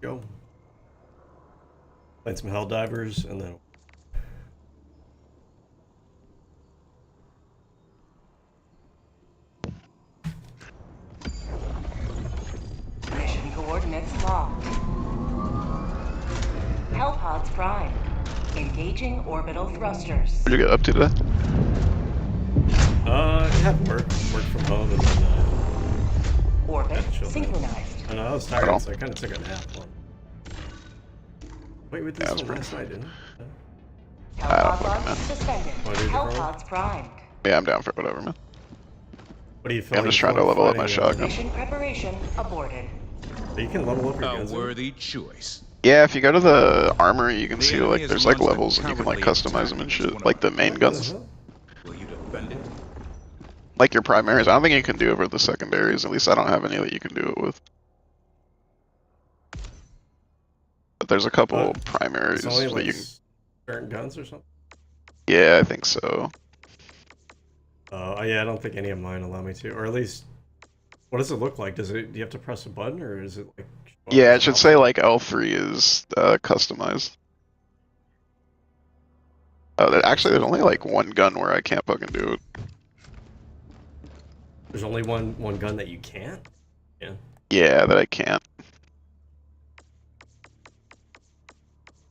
Go. Played some Helldivers and then Mission coordinates locked. Hellpods primed. Engaging orbital thrusters. What'd you get up to today? had work from home and then Orbit chilled out. synchronized. I know I was tired, so I kind of took a nap on. Wait, we did this one last night, didn't we? Hellpod launch suspended. Wanna do a different one? Hellpods primed. Yeah, I'm down for whatever, man. What do you feel? I'm just trying to level up my shotgun. Mission preparation aborted. You can level up your guns. A worthy choice. Yeah, if you go to the armory, you can The see enemy like has there's like launched a levels and you can like cowardly customize them and attack shit, against like the one main of guns, Will you defend it? like your primaries. I don't think you can do over the secondaries. At least I don't have any that you can do it with. But there's a couple primaries It's only that like you can. certain guns or something. Yeah, I think so. Yeah, I don't think any of mine allow me to, or at least. What does it look like? Do you have to press a button, or is it like? Yeah, it should say like L3 is customized. Actually, there's only like one gun where I can't fucking do it. There's only one gun that you can't. Yeah. Yeah, that I can't.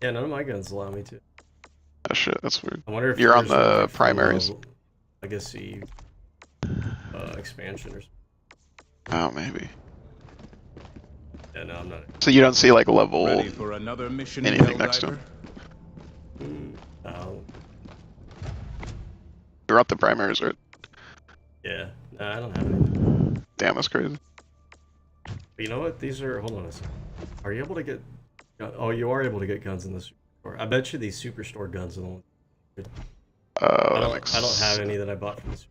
Yeah, none of my guns allow me to. Oh shit, that's weird. I wonder if You're on there's the like primaries. legacy expansion or something. Oh, maybe. Yeah, no, I'm not. So you don't see like level Ready for another mission, anything next to Helldiver? him? You're up the primaries, right? Yeah, no, I don't have any. Damn, that's crazy. But you know what? These are. Hold on a second. Are you able to get? Oh, you are able to get guns in the superstore. I bet you these superstore guns are the ones. I don't have any that I bought from the superstore.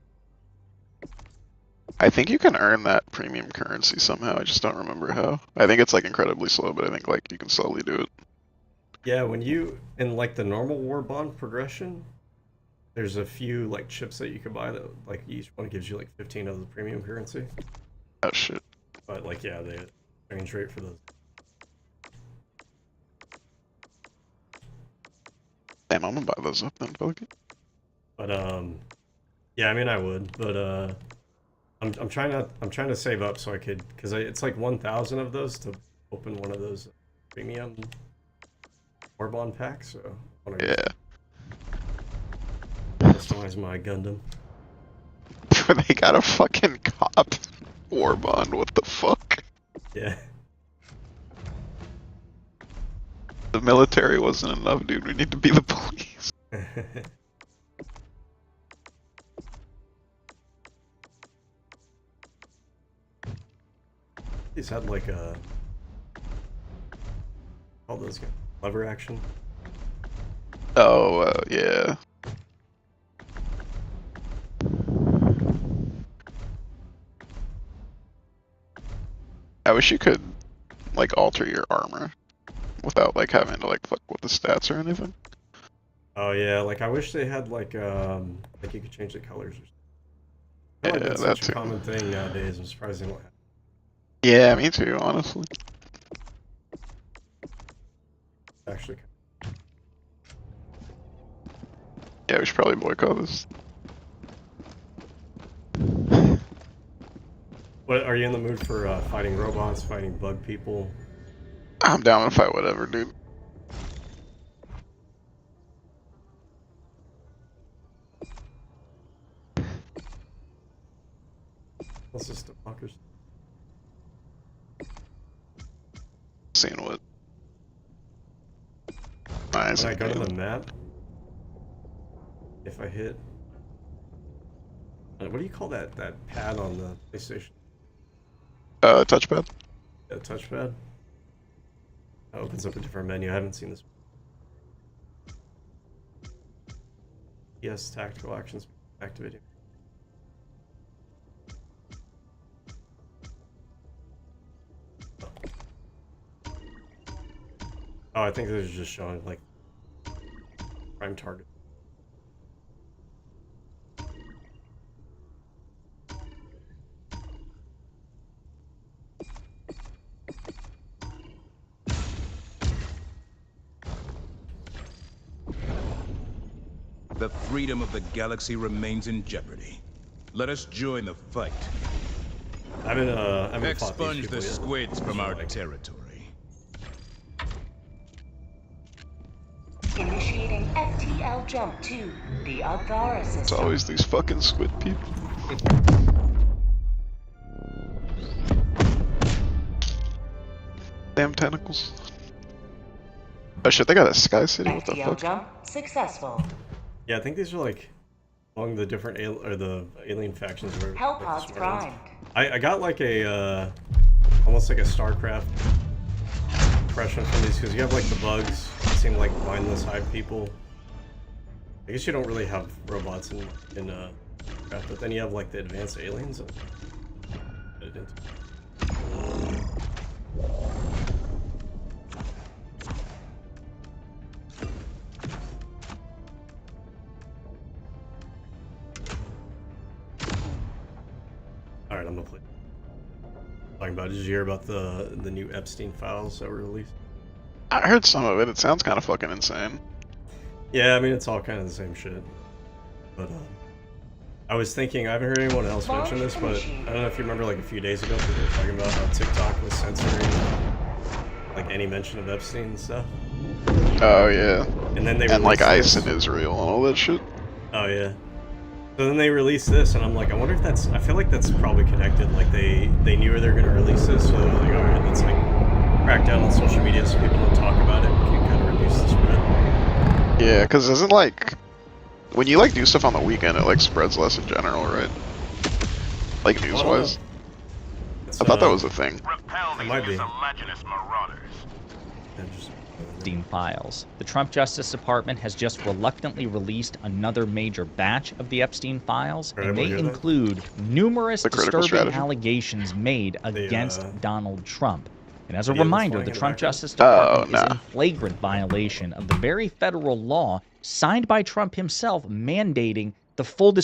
I think you can earn that premium currency somehow. I just don't remember how. I think it's like incredibly slow, but I think like you can slowly do it. Yeah, when you in like the normal war bond progression, there's a few like chips that you can buy that like each one gives you like 15 of the premium currency. Oh shit. But like yeah, the exchange rate for those. Damn, I'm gonna buy those up then, fuck it. But yeah, I mean I would, but I'm trying to save up so I could, because it's like 1,000 of those to open one of those premium war bond packs. So I want to customize my Gundam. They got a fucking cop war bond. What the fuck? Yeah. The military wasn't enough, dude. We need to be the police. These had like a all those guys lever action. Oh yeah. I wish you could like alter your armor without like having to like fuck with the stats or anything. Oh yeah, like I wish they had like you could change the colors or something. I feel like that's that such too. a common thing nowadays. I'm surprised they don't have. Yeah, me too, honestly. Actually. Yeah, we should probably boycott this. What are you in the mood for fighting robots, fighting bug people? I'm down to fight whatever, dude. What's this, the fuckers? Seeing what. Nice. When I go to the map, if I hit, what do you call that pad on the PlayStation? Touchpad. Yeah, touchpad. That opens up a different menu. I haven't seen this. Yes, tactical actions activating. Oh, I think this is just showing like prime target. the freedom of the galaxy remains in jeopardy. Let us join the fight. I haven't fought these Expunge people the yet. squids from So, our like, territory. Initiating FTL jump to the Agara It's system. always these fucking squid people. Damn tentacles. Oh shit, they got a sky city? What the FTL fuck? jump successful. Yeah, I think these are like among the different the alien factions. Or like, Hellpods the smart ones. primed. I got like a almost like a StarCraft impression from these because you have like the bugs that seem like mindless hive people. I guess you don't really have robots in Craft, but then you have like the advanced aliens. All right, I'm gonna play. Talking about, did you hear about the new Epstein files that were released? I heard some of it. It sounds kind of fucking insane. Yeah, I mean it's all kind of the same shit. But I was thinking, I haven't heard anyone else mention this, but I don't know if you remember like a few days ago we were talking about how TikTok was censoring like any mention of Epstein and stuff. Oh yeah. And then they And like released ICE in Israel and all that shit. Oh yeah. So then they released this, and I'm like, I wonder if that's. I feel like that's probably connected. Like they knew they were gonna release this, so they're like, all right, let's like crack down on social media so people don't talk about it. We can kind of reduce the spread. Yeah, because isn't like when you like do stuff on the weekend, it like spreads less in general, right? Like news wise. I thought that was a thing. It might be. Epstein files. The Trump Justice Department has just reluctantly released another major batch of the Epstein files, and they include numerous disturbing allegations made against Donald Trump. And as a reminder, the Trump Justice Department is in flagrant violation of the very federal law signed by Trump himself mandating the full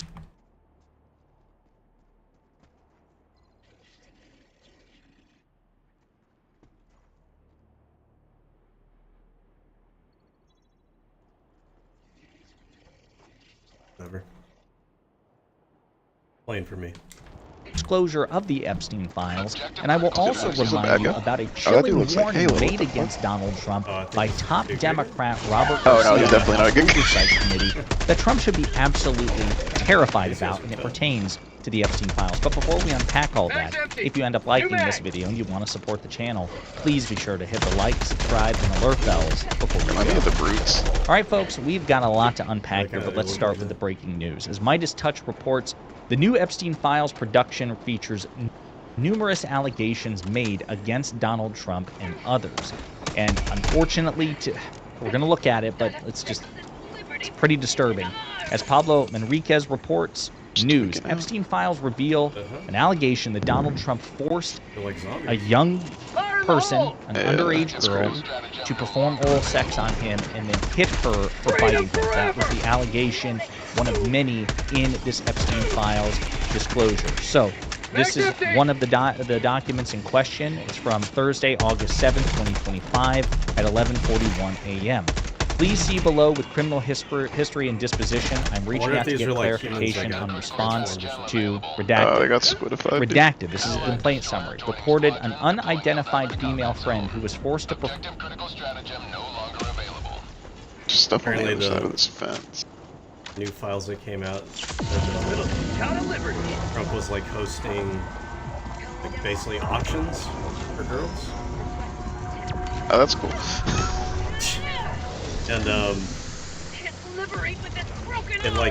Whatever. Playing for me. disclosure of the Epstein files, and I will also remind you about a chilling warning made against Donald Trump by top Democrat Robert Garcia he's definitely not a good Oversight Committee that Trump should be absolutely terrified about, and it pertains to the Epstein files. But before we unpack all that, if you end up liking this video and you want to support the channel, please be sure to hit the like, subscribe, and alert bells before we go. The brutes. All right, folks, we've got a lot to unpack here, but let's start with the breaking news. As Midas Touch reports, the new Epstein Files production features numerous allegations made against Donald Trump and others. And unfortunately, we're going to look at it, but it's pretty disturbing. As Pablo Manriquez reports, news, Epstein Files reveal an allegation that Donald Trump forced a young person, an underage girl, to perform oral sex on him and then hit her for biting him. That was the allegation, one of many in this Epstein Files disclosure. So this is one of the documents in question. It's from Thursday, August 7th, 2025 at 11:41 a.m. Please see below with criminal history and disposition. I'm reaching out to get clarification on response to redacted. They got squidified. Redacted. This is a complaint summary. Reported an unidentified female friend who was forced to perform. Stuff on the other side of this fence. New files that came out. Trump was like hosting, like basically auctions for girls. Oh, that's cool. And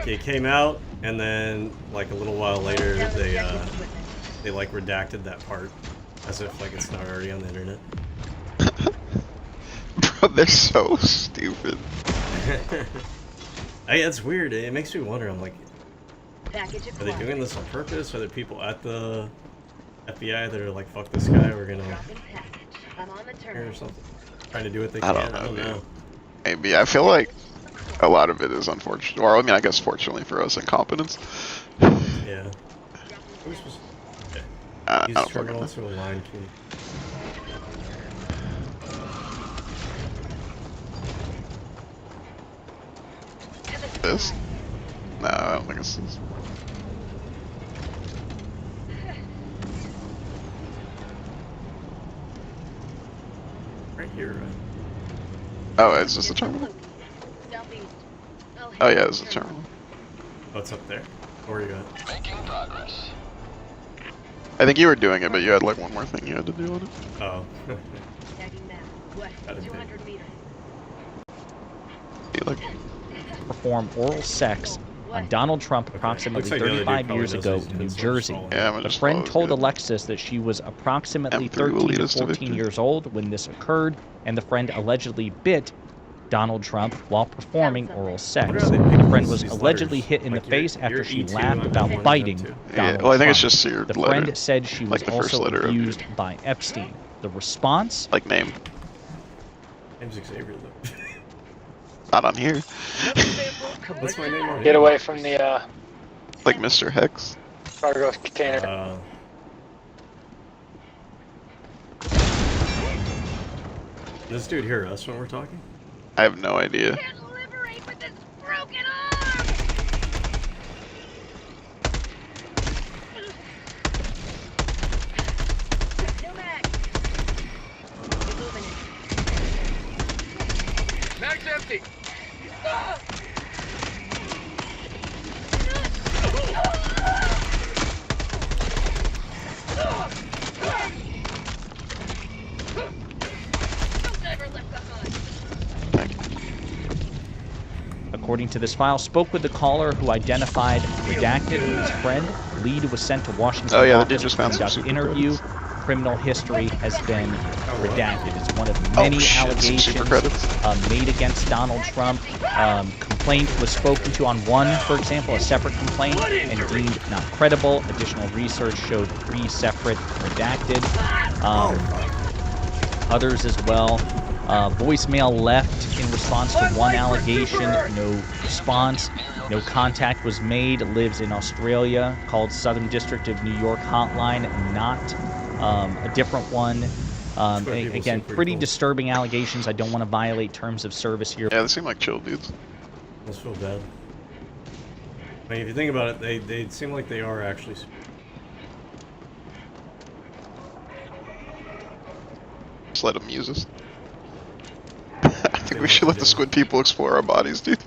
it came out, and then like a little while later they like redacted that part as if like it's not already on the internet. Bro, they're so stupid. Hey, it's weird. It makes me wonder. I'm like, are they doing this on purpose? Are there people at the FBI that are like, fuck this guy, we're gonna or something, trying to do what they can? I don't know. Maybe. I feel like a lot of it is unfortunate, or I mean, I guess fortunately for us, incompetence. Yeah. I don't terminals or line key. This? No, I don't think it's this. Right here, right? Oh, is this the terminal? Oh yeah, this is the terminal. Oh, it's up there. Or you at? Making progress. I think you were doing it, but you had like one more thing you had to do on it. Oh. Tagging map. West, Gotta be. 200 meters. You like, Perform oral sex on Donald Trump approximately Looks like the other dude 35 probably years does ago these in New kids, like, Jersey. following. yeah, I'm gonna The just friend follow told good. Alexis that she was approximately M3 will 13 lead to us to 14 victory. years old when this occurred, and the friend allegedly bit Donald Trump while performing oral sex. Wonder how they pick The friend these was allegedly letters. hit in Like, the face you're after she E2, laughed I'm about M1, biting M2. Donald Yeah, well, I think it's Trump. just your The letter. friend said she was Like the first also letter of your- abused by Epstein. The response? Like name. Name's Xavier though. Not on here. What's my name on Get here? away from the Like Mr. Hex. cargo container. Does this dude hear us when we're talking? I have no idea. Can't liberate with this broken arm! New mag. Illuminate. Mag's empty. Never left behind. According to this file, spoke with the caller who identified redacted as friend. Lead was sent to Washington Oh, yeah, the office dude just to found some conduct super interview. credits. Criminal history has been redacted. It's one of Oh, many shit, some allegations super credits. made against Donald Trump. Complaint was spoken to on one, for example, a separate complaint, and deemed not credible. Additional research showed 3 separate redacted. Others as well. Voicemail left in response to one allegation. No response. No contact was made. Lives in Australia. Called Southern District of New York hotline. Not a different one. Again, pretty disturbing allegations. I don't want to violate terms of service here. Yeah, they seem like chill dudes. Must feel bad. I mean, if you think about it, they seem like they are actually. Just let them use us. I think we should let the squid people explore our bodies, dude.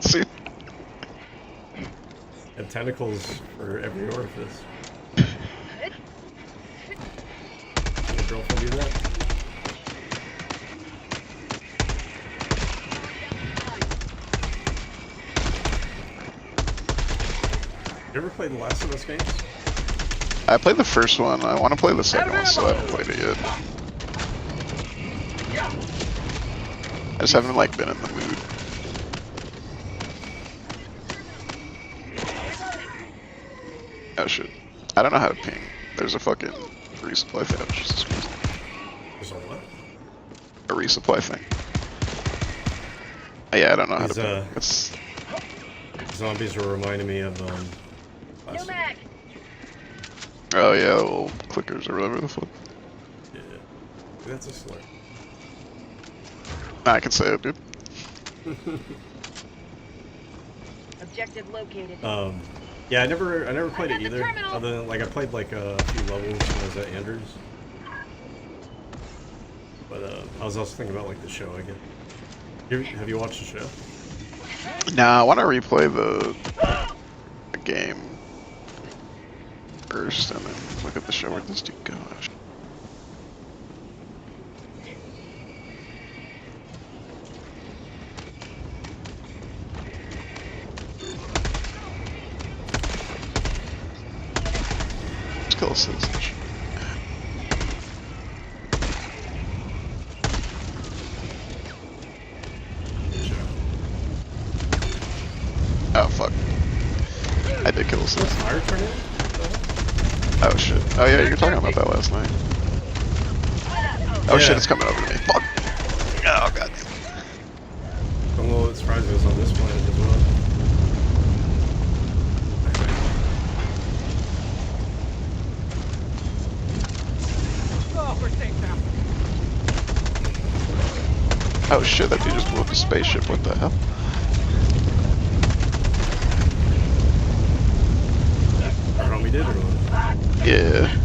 See? Have tentacles for every orifice. Your girlfriend do that? You ever played the Last of Us games? I played the first one. I want to play the second one, so I haven't played it yet. I just haven't like been in the mood. Oh shit! I don't know how to ping. There's a fucking resupply thing. Jesus Christ. There's a what? A resupply thing. Yeah, I don't know how to These, ping. It's Zombies were reminding me of New last mag. oh yeah, the little clickers or whatever the fuck. Yeah. That's a slur. Nah, I can say it, dude. Objective located. Yeah, I never played it got the either. terminal. Other than like I played like a few levels when I was at Andrews. But I was also thinking about like the show again. Have you watched the show? Nah, I want to replay the game first and then look at the show. Where'd this dude go? Let's kill a citizenship. Oh fuck. I did kill a citizen. Fire tornado? Oh shit. Oh yeah, you were talking about that last night. Oh shit, Yeah. it's coming over to me. Fuck. Oh god. I'm a little surprised it was on this planet as well. Oh shit, that dude just blew up a spaceship. What the hell? Yeah.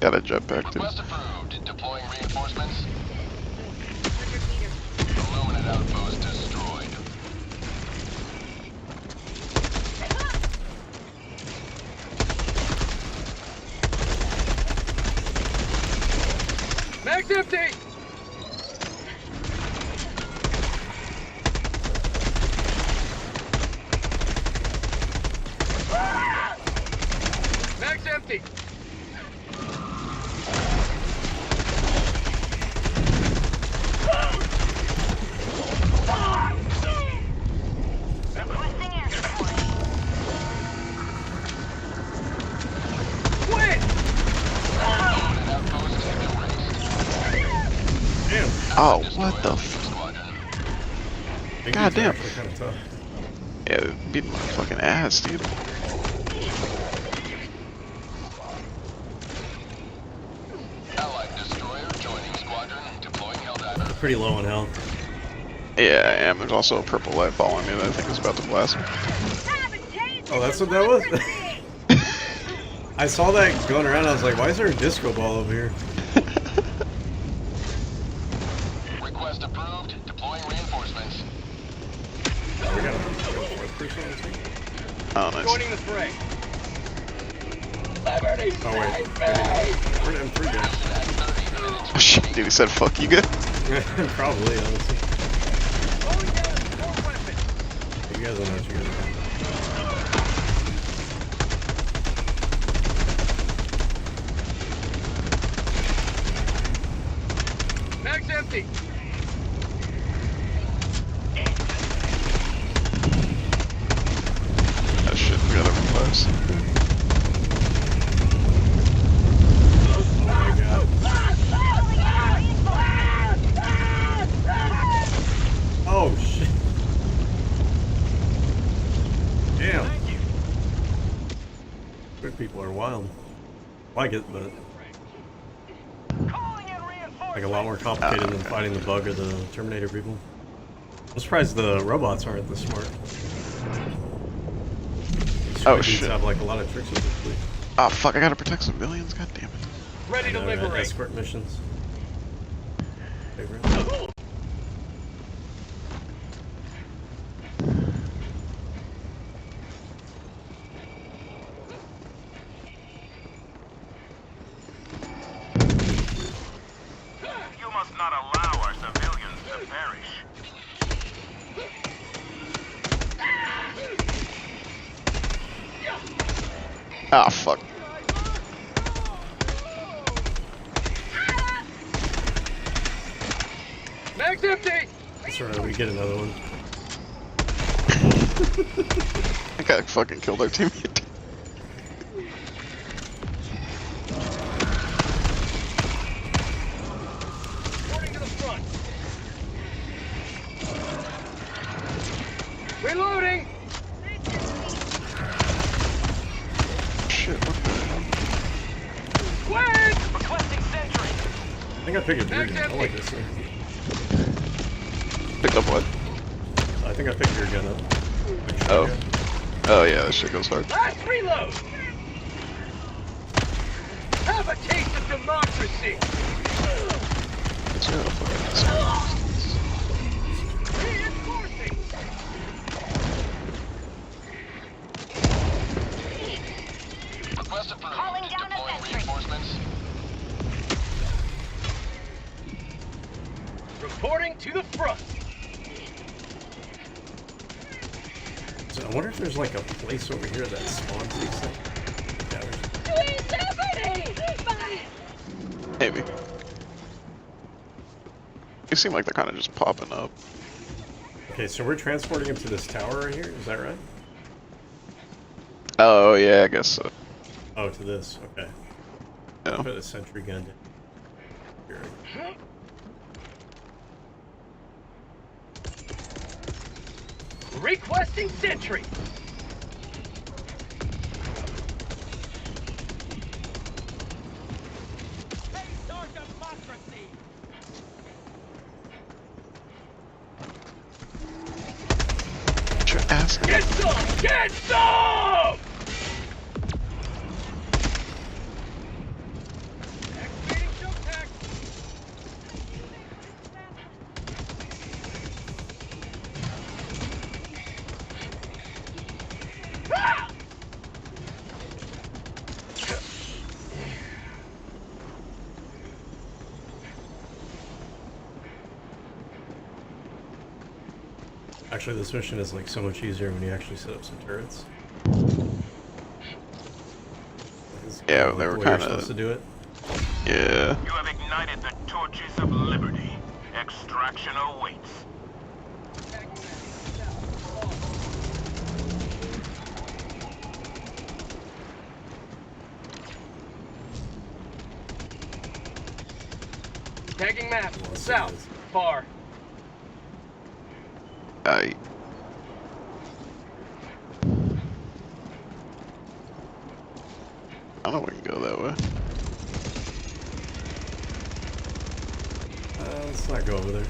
Got a jetpack too. Request approved. Deploying reinforcements. 100 meters. Illuminate outpost destroyed. Mag's empty! Mag's empty! Squid! Illuminate outpost erased. Damn. Oh, what the Squadron. Big God dudes are damn. actually kind of tough. Yeah, beating my fucking ass, dude. Allied destroyer joining squadron. Deploying Helldiver. Pretty low on health. Yeah, I am. There's also a purple light following me that I think is about to blast me. Oh, that's what that was? I saw that going around. I was like, why is there a disco ball over here? Request approved. Deploying reinforcements. Oh, we got a fourth person on this thing? Oh, nice. Joining the fray. Oh, wait. Where'd M3 go? Oh shit, dude, he said fuck you guys. Probably, honestly. Rolling down more weapons. You guys don't know what you guys are doing. Mag's empty. Oh shit, we got a replace. Oh my god. Oh shit. Damn. Good people are wild. Like it, but like a lot more complicated than fighting the bug or the Terminator people. I'm surprised the robots aren't this smart. These Oh, dudes shit. have like a lot of tricks up their sleeve. Oh fuck, I gotta protect civilians, god damn it. Ready to liberate. Escort missions. Favorite. You must not allow our civilians to perish. Ah fuck. Mag's empty. That's alright, we get another one. That guy fucking killed our teammate. Reporting to the front. Reloading. Shit, what the hell? Squid. Requesting sentry. I think I picked a beer gun. I like this thing. Picked up what? I think I picked your gun up. Oh. Oh yeah, that shit goes hard. Last reload. Have a taste of democracy. It's real fucking Reinforcing. Request approved. Calling down a Deploying sentry. reinforcements. Reporting to the front. So I wonder if there's like a place over here that spawns these things. Yeah, Maybe. They seem like they're kind of just popping up. okay, so we're transporting him to this tower right here, is that right? Oh yeah, I guess so. Oh, to this, okay. Yeah. Put a sentry gun down. Here. Requesting sentry. ass. Get some! Get some! Activating jump pack. Ah! Actually, this mission is like so much easier when you actually set up some turrets. It's Yeah, like they were the way kinda- you're supposed to do it. Yeah. You have ignited the torches of liberty. Extraction awaits. Tagging map. Well, let's see South. this. Far. I. I don't know if we can go that way. Let's not go over there.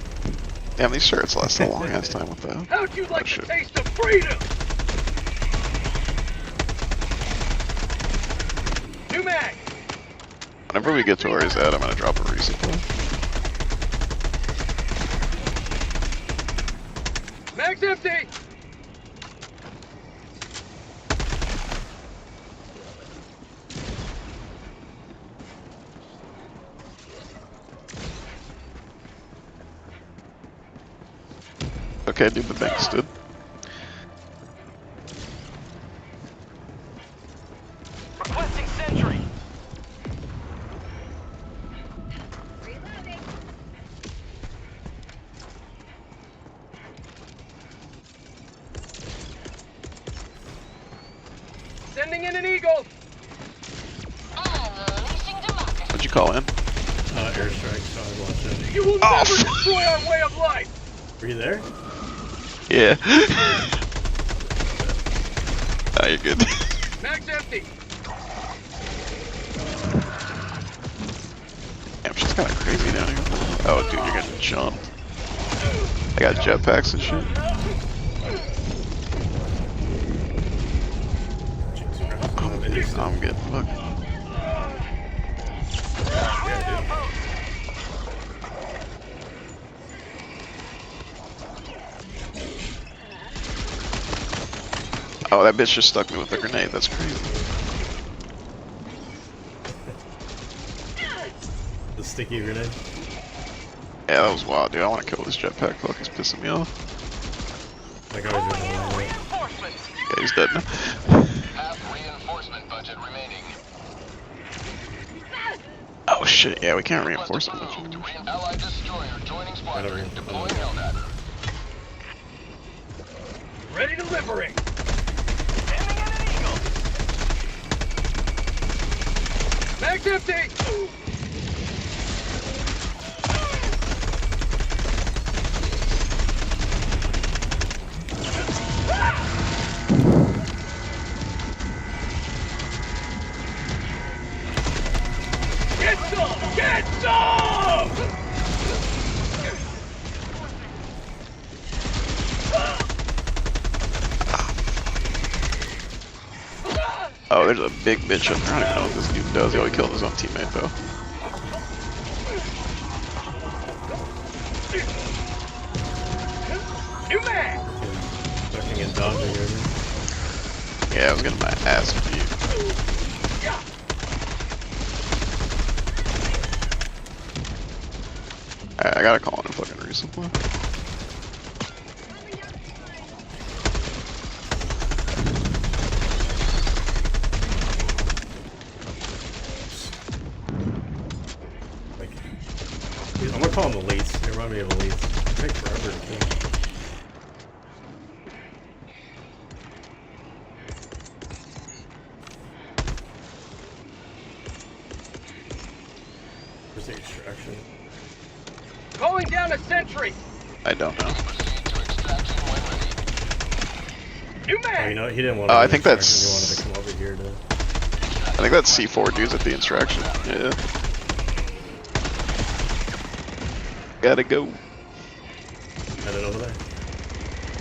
Damn, these shirts last a long ass time with that. How'd you like the shit. taste of freedom? New mag. Whenever we get to where he's at, I'm gonna drop a resupply. Mag's empty. Okay, dude, the bank stood. Requesting sentry. Reloading. Sending in an eagle. What'd you call in? Airstrike, so I watched it. You will Oh, never fuck. destroy our way of life. Were you there? Yeah. Oh, you're good. Mag's empty. Damn, shit's kinda crazy down here. Oh, dude, you're getting jumped. I got jetpacks and shit. I'm getting fucked. Oh, that bitch just stuck me with a grenade. That's crazy. The sticky grenade. Yeah, that was wild, dude. I want to kill this jetpack. Fuck, he's pissing me off. Like I was doing the Reinforcements. Yeah, he's dead now. Half reinforcement budget remaining. Oh shit, yeah, we can't reinforce him. Allied destroyer joining squadron. Deploying Helldiver. Ready to liberate. Sending in an eagle. Mag's empty. Get some! Get some! Oh, there's a big bitch up there. I don't even know what this dude does. He always killed his own teammate, though. New mag! ducking and dodging over. Yeah, I was getting my ass beat. Alright, I gotta call in a fucking resupply. Like, dude, I'm gonna call them elites. They remind me of elites. They take forever to kill. Where's the extraction? Calling down a sentry! I don't know. New Oh, mag! you know, he didn't want to. I think that's- He wanted to come over here to. I think that's C4 dudes at the instruction. Yeah. Gotta go. Head it over there.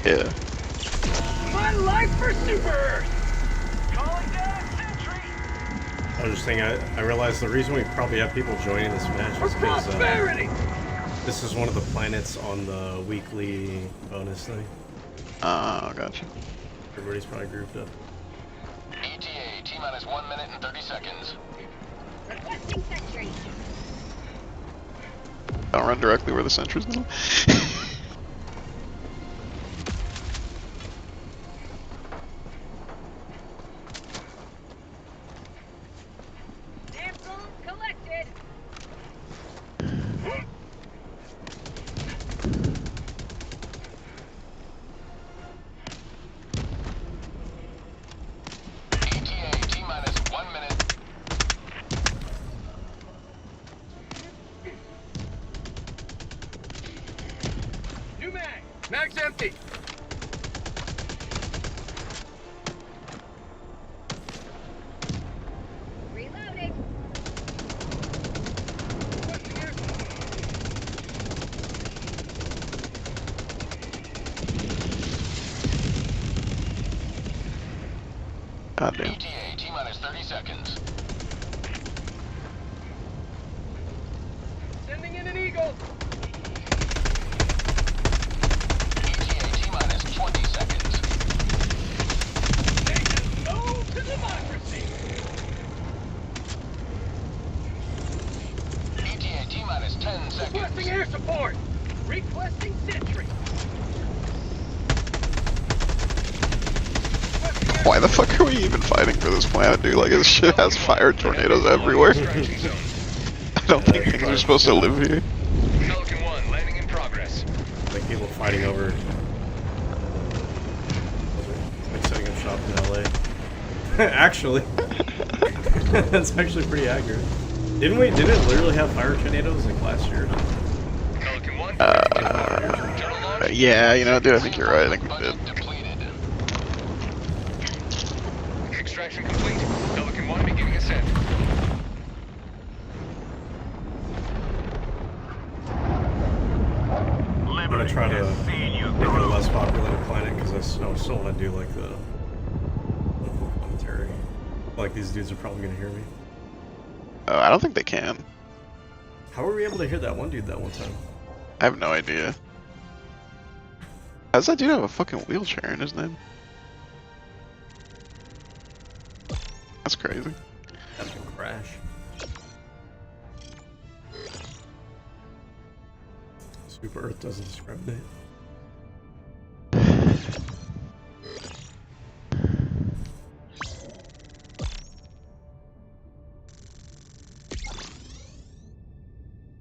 Yeah. my life for Super Earth! Calling down sentry! I was just thinking, I realized the reason we probably have people joining this match is For because prosperity! this is one of the planets on the weekly bonus thing. Oh, gotcha. Everybody's probably grouped up. ETA, T-minus 1 minute and 30 seconds. Requesting sentry. Don't run directly where the sentry's going. Samples collected. ETA, T-minus 1 minute. New mag! Mag's empty! Reloading. God damn. ETA, T-minus 30 seconds. Sending in an Eagle! ETA, T-minus 20 seconds. Nation, no to democracy! ETA, T-minus 10 seconds. Requesting air support! Requesting sentry! Why the fuck are we even fighting for this planet, dude? Like, this shit has fire tornadoes everywhere. I don't think things are supposed to live here. Pelican 1, landing in progress. Like people fighting over. Like setting up shop in LA. Actually. That's actually pretty accurate. Didn't it literally have fire tornadoes like last year? Pelican 1, Yeah, you know, dude, I think you're right. I think we did. depleted. Extraction complete. Pelican 1 beginning ascent. I'm gonna try to make it a less populated planet because I still want to do like the local commentary. Like these dudes are probably gonna hear me. Oh, I don't think they can. How were we able to hear that one dude that one time? I have no idea. How does that dude have a fucking wheelchair in his name? That's crazy. That can crash. Super Earth doesn't discriminate.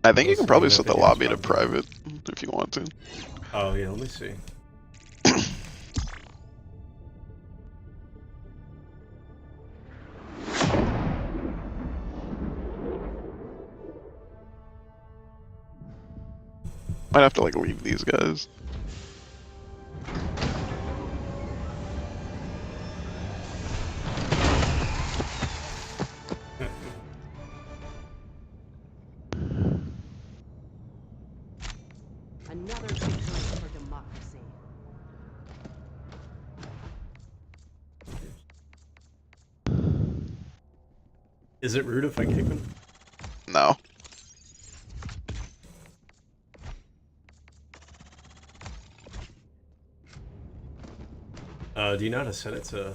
I think you Let's can probably see set if the it lobby is to private if you want to. Oh yeah, let me see. Might have to like leave these guys. Another victory for democracy. Is it rude if I kick him? No. Do you know how to set it to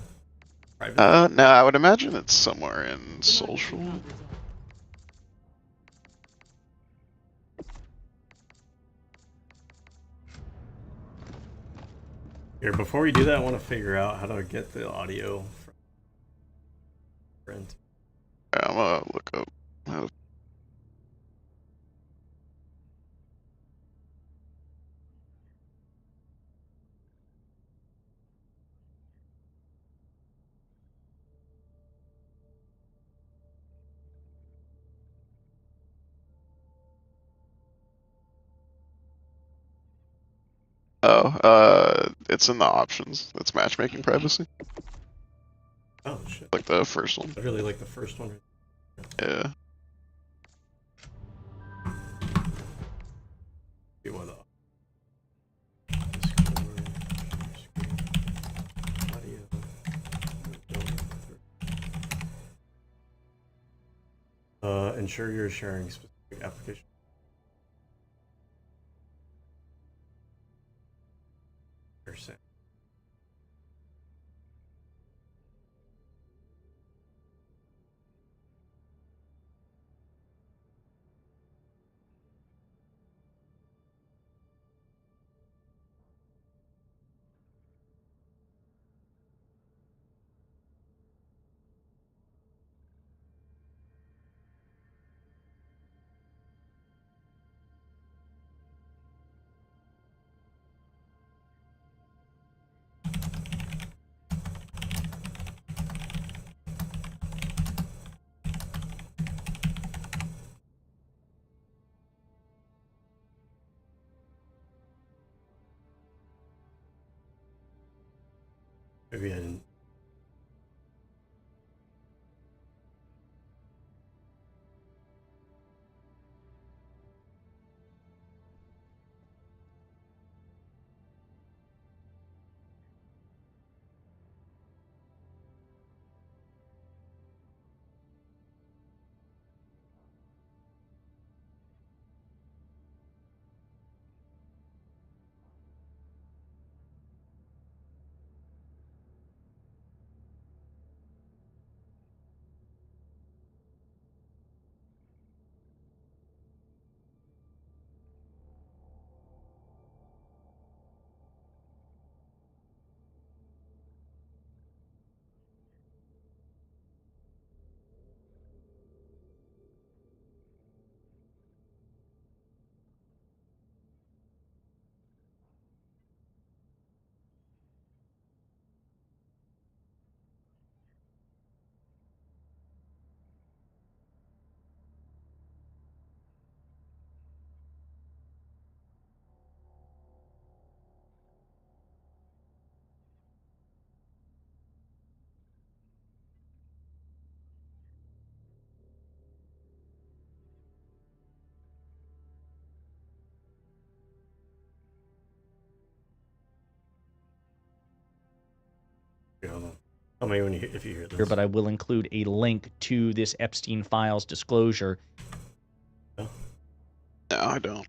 private? No, I would imagine it's somewhere in social. Here, before we do that, I want to figure out how to get the audio from print. I'm gonna look up how to. It's in the options. It's matchmaking privacy. Oh shit! Like the first one. I really like the first one. Yeah. See why the Ensure you're sharing specific application. Percent. Maybe I didn't. Tell me when if you hear this. But I will include a link to this Epstein Files disclosure. No, I don't.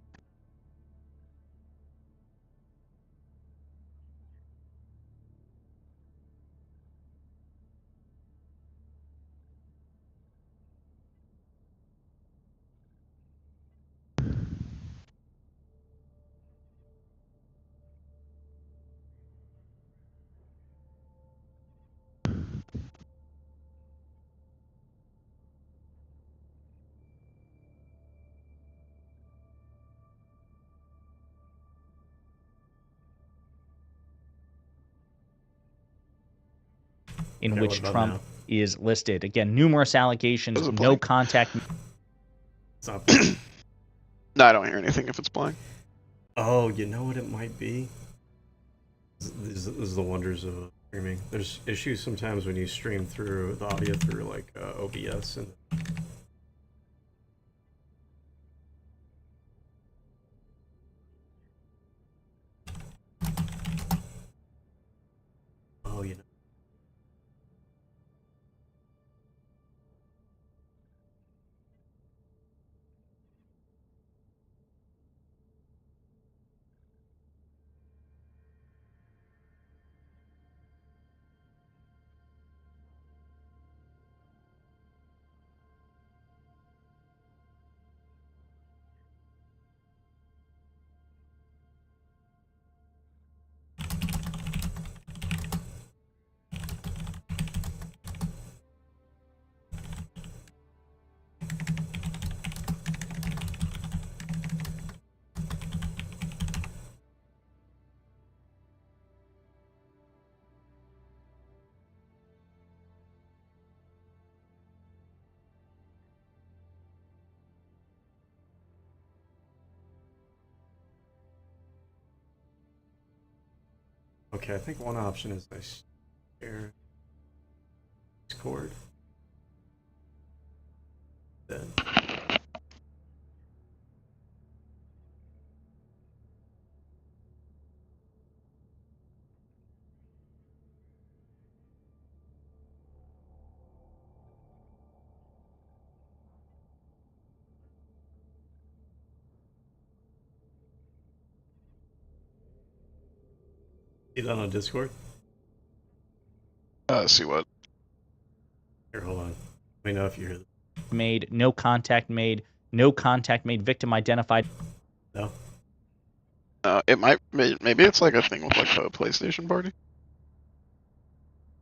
In Okay, which what about Trump now? is listed. Again, numerous allegations, Is it no blank? contact. It's not blank. No, I don't hear anything if it's blank. Oh, you know what it might be? This is the wonders of streaming. There's issues sometimes when you stream through the audio through like OBS and. Oh, you know. Okay, I think one option is I share Discord. Then. See that on Discord? See what? Here, hold on. Let me know if you hear this. Made, no contact made, no contact made, victim identified. No? It might, maybe it's like a thing with like the PlayStation party.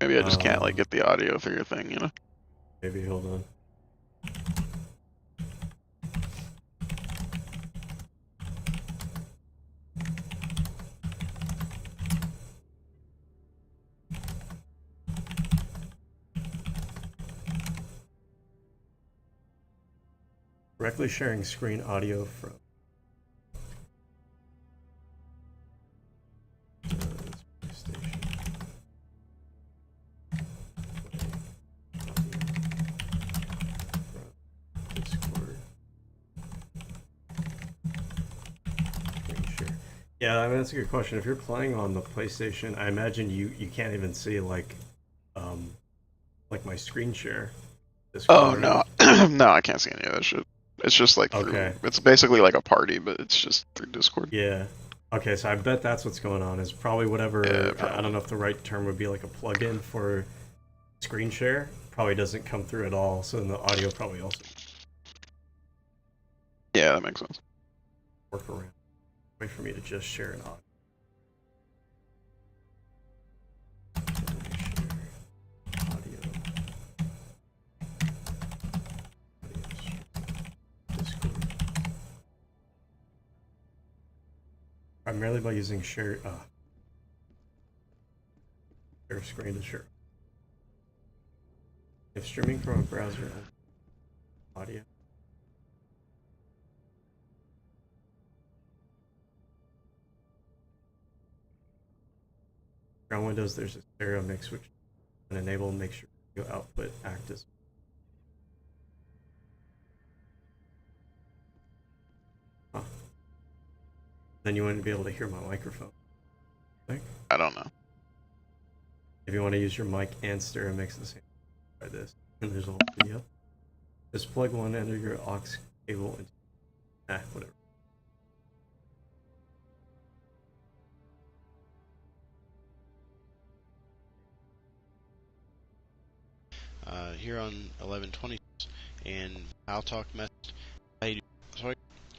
Maybe I just can't like get the audio through your thing, you know? Maybe, hold on. Directly sharing screen audio from PlayStation. Discord. Screen share. Yeah, I mean that's a good question. If you're playing on the PlayStation, I imagine you can't even see like my screen share. Oh Discord. no, no, I can't see any of that shit. It's just like through. Okay. It's basically like a party, but it's just through Discord. Yeah. Okay, so I bet that's what's going on. Is probably whatever. Yeah, I probably. don't know if the right term would be like a plugin for screen share. Probably doesn't come through at all. So then the audio probably also Yeah, that makes sense. work around. Wait for me to just share an audio. Primarily by using share screen to share. If streaming from a browser, audio. On Windows, there's a stereo mix which can enable and make sure your output act as. Huh. Then you wouldn't be able to hear my microphone. I don't know. If you want to use your mic and stereo mix the same, try this. And there's a whole video. Just plug one end of your aux cable into. Whatever. Here on 1120 and I'll talk method. And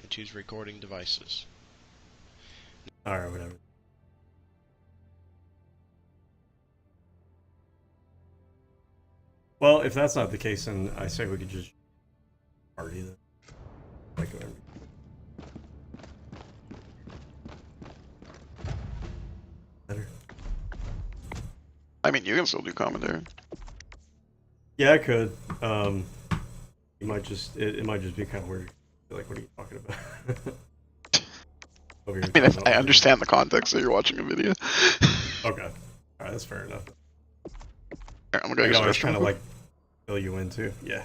choose recording devices. Alright, whatever. Well, if that's not the case, then I say we could just party then. Like whatever. Better. I mean, you can still do commentary. Yeah, I could. You might just it might just be kind of weird. Like, what are you talking about? Over here I mean, talking about I understand the context that you're watching a video. Okay. Alright, that's fair enough. Here, I'm gonna go I use can the always restroom. kind of like fill you in too. Yeah.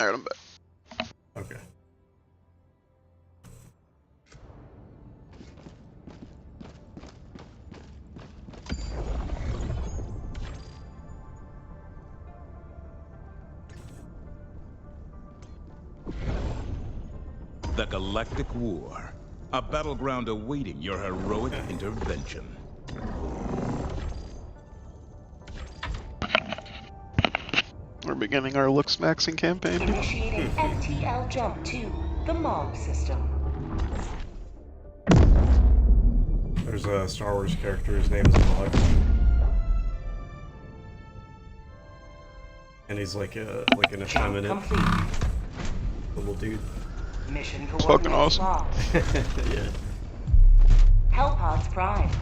Alright, I'm back. Okay. The Galactic War. A battleground awaiting your heroic intervention. We're beginning our looks maxing campaign. Initiating FTL jump to the Mog system. There's a Star Wars character, his name is Mog. And he's like an Jump effeminate complete. little dude. Mission It's fucking coordinates awesome. locked. Yeah. Hellpods primed.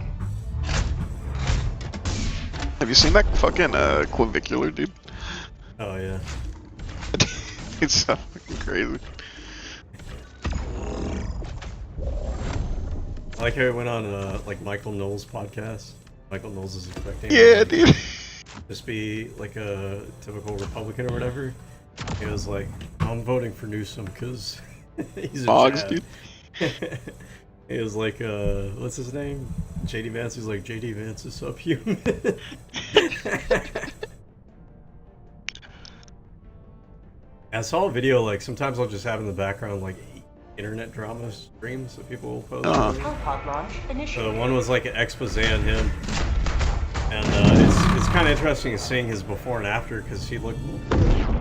Have you seen that fucking clavicular dude? Oh yeah. It's so fucking crazy. I like how he went on like Michael Knowles' podcast. Michael Knowles is expecting Yeah, like, dude. just be like a typical Republican or whatever. He was like, I'm voting for Newsom because he's a Mogs, Chad. dude. He was like, what's his name? JD Vance. He's like, JD Vance is subhuman. I saw a video, like, sometimes I'll just have in the background, like, internet drama streams that people will post. Hellpod launch So initiated. one was like an expose on him. And it's kind of interesting seeing his before and after, because he looked,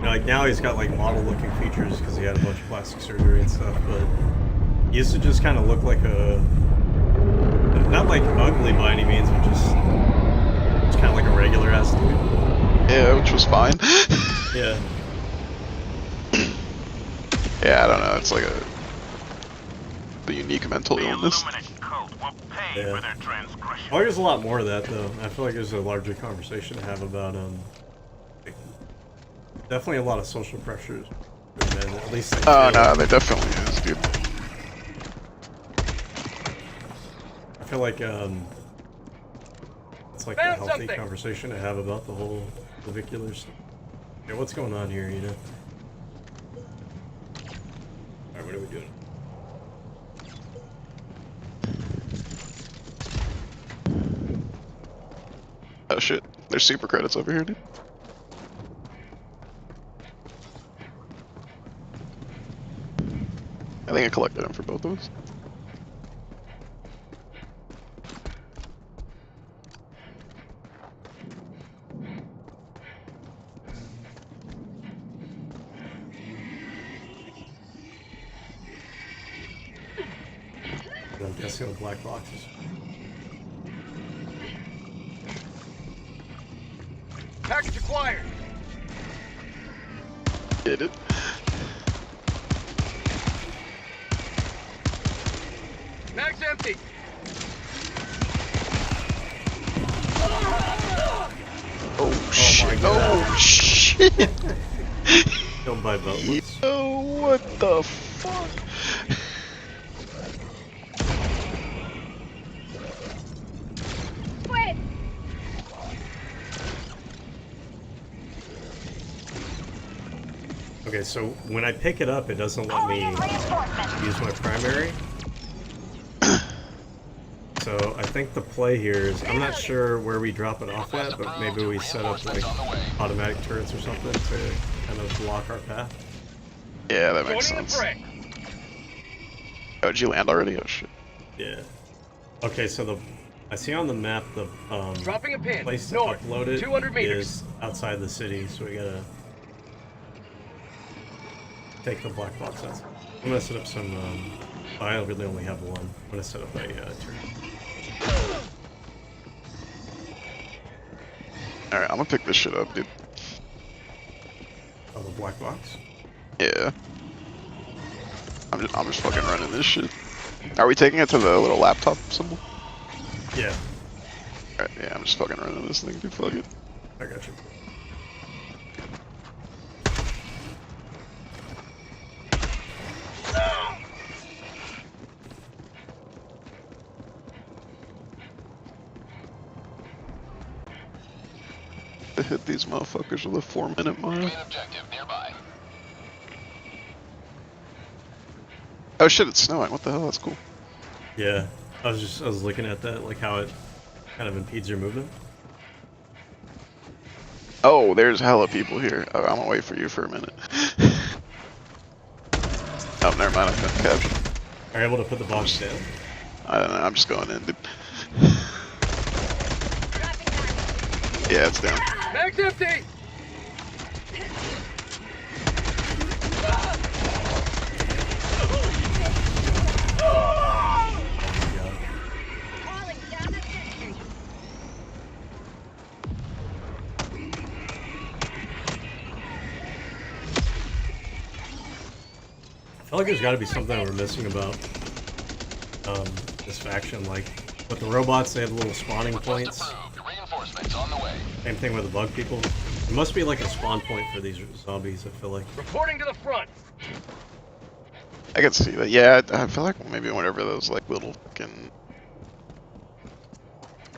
like now he's got like model looking features because he had a bunch of plastic surgery and stuff, but he used to just kind of look like a, not like ugly by any means, but just kind of like a regular ass dude. Yeah, which was fine. Yeah. Yeah, I don't know. It's like the unique mental The illness. Illuminate cult will pay Yeah. for their transgression. Well, there's a lot more of that though. I feel like there's a larger conversation to have about like, definitely a lot of social pressures. And at least Oh no, there definitely is, dude. I feel like it's like a healthy conversation to have about the whole clavicular stuff. Yeah, what's going on here, you know? Alright, what are we doing? Oh shit, there's super credits over here, dude. I think I collected them for both of us. I'm guessing the black boxes. Package acquired. Get it? Mag's empty. Oh shit! Oh shit! Don't buy boatlets. Yo, what the fuck? Squid! Okay, so when I pick it up, it doesn't let me use my primary. So I think the play here is, I'm not sure where we drop it off at, but maybe we set up like automatic turrets or something to kind of block our path. Yeah, that makes sense. Oh, did you land already? Oh shit. Yeah. Okay, so I see on the map the Dropping a pin. place to North, upload it 200 meters. is outside the city, so we gotta take the black box out. I'm gonna set up some. I really only have one. I'm gonna set up a turret. Alright, I'm gonna pick this shit up, dude. Oh, the black box. Yeah. I'm just fucking running this shit. Are we taking it to the little laptop symbol? Yeah, Alright, yeah, I'm just fucking running this thing, dude. Fuck it. I got you. To hit these motherfuckers with a 4-minute mile. Objective nearby. Oh shit, it's snowing. What the hell? That's cool. Yeah, I was looking at that, like how it kind of impedes your movement. Oh, there's hella people here. Oh, I'm gonna wait for you for a minute. Oh, never mind. I've been captured. Are you able to put the box down? I don't know. I'm just going in, dude. Dropping down. Yeah, it's down. Mag's empty! Oh my god. Calling down a sentry. I feel like there's got to be something we're missing about this faction. Like with the robots, they have little spawning points. Reinforcements on the way. Same thing with the bug people. There must be like a spawn point for these zombies. I feel like. Reporting to the front! I can see that. Yeah, I feel like maybe whenever those like little fucking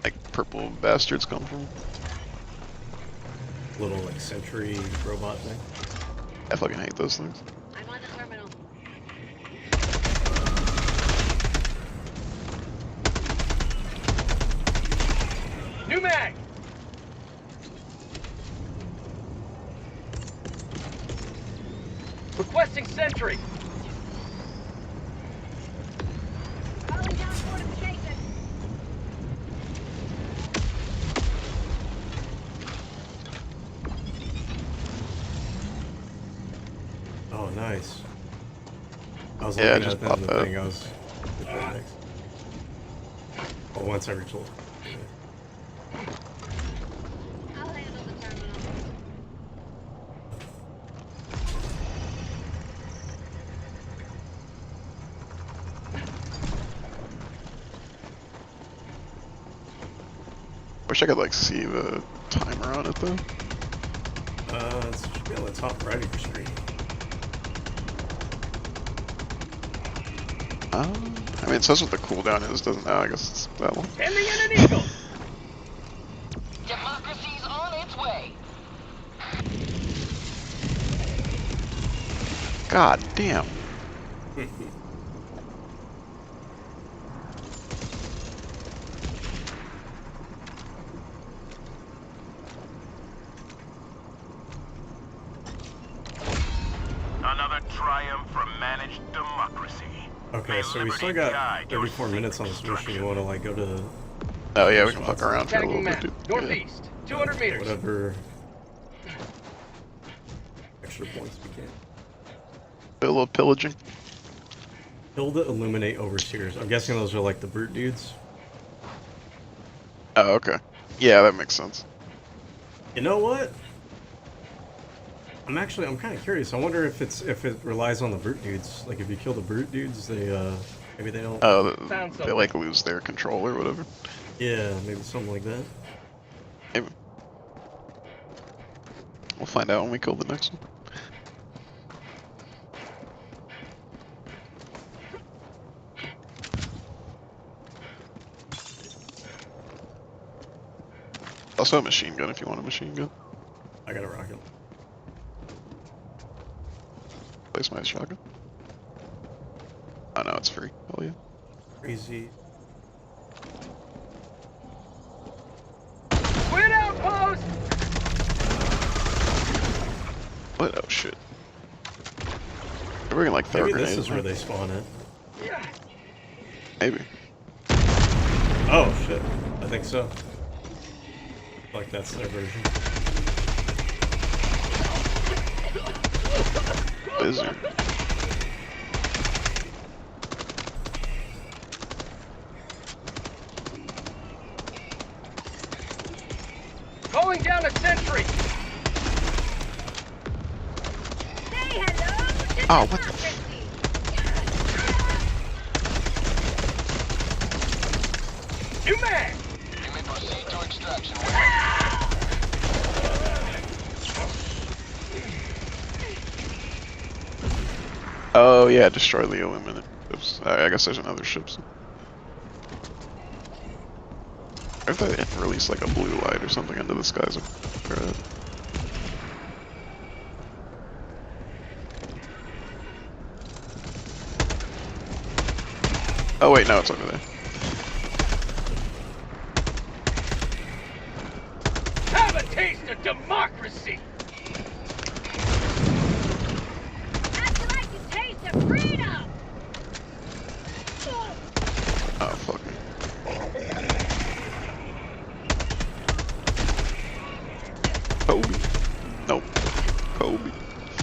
like purple bastards come from. Little like sentry robot thing. I fucking hate those things. I'm on the terminal. New mag! Requesting sentry! Calling down fortification. Oh, nice. I was Yeah, looking just at that pop in the that. thing. I was. Next. Oh, once I reach level. I'll handle the terminal. Wish I could like see the timer on it though. It should be on the top right of your screen. I mean, it says what the cooldown is, doesn't it? I guess it's that one. Sending in an eagle! Democracy's on its way. God damn. Another triumph for managed democracy. Okay, so we still got 34 minutes on this mission. You want to like go to Oh yeah, we can fuck around for a Tagging little map. bit, dude. Northeast. 200 meters. whatever extra points we can. Yeah. A little pillaging. Kill the illuminate overseers. I'm guessing those are like the brute dudes. Oh, okay. Yeah, that makes sense. You know what? I'm kind of curious. I wonder if it relies on the brute dudes. Like if you kill the brute dudes, they maybe they don't. Oh, Found they something. like lose their control or whatever. Yeah, maybe something like that. Maybe. We'll find out when we kill the next one. Also a machine gun if you want a machine gun. I got a rocket. Place my shotgun. Oh no, it's free. Oh yeah. Crazy. Squid outpost! What? Oh shit. We're gonna like throw Maybe grenades. this is where man. they spawn at. Maybe. Oh shit. I think so. Like that's their version. Wizard. Calling down a sentry! Say hello to Oh, what the democracy. New mag! You may proceed to extraction. Oh yeah, destroy the illuminate ships. I guess there's another ship. Or if they release like a blue light or something into the skies. Oh wait, no, it's over there. Have a taste of democracy! How'd you like to taste of freedom? Oh fuck me. Kobe. Nope. Kobe.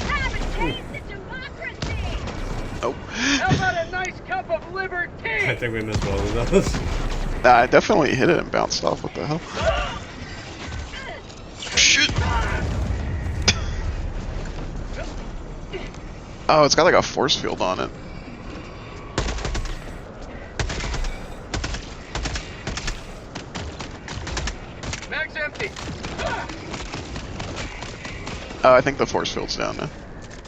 Have a taste of democracy! Nope. How about a nice cup of liberty? I think we missed one of those. Nah, I definitely hit it and bounced off. What the hell? Shit. Oh, it's got like a force field on it. Mag's empty. Oh, I think the force field's down now.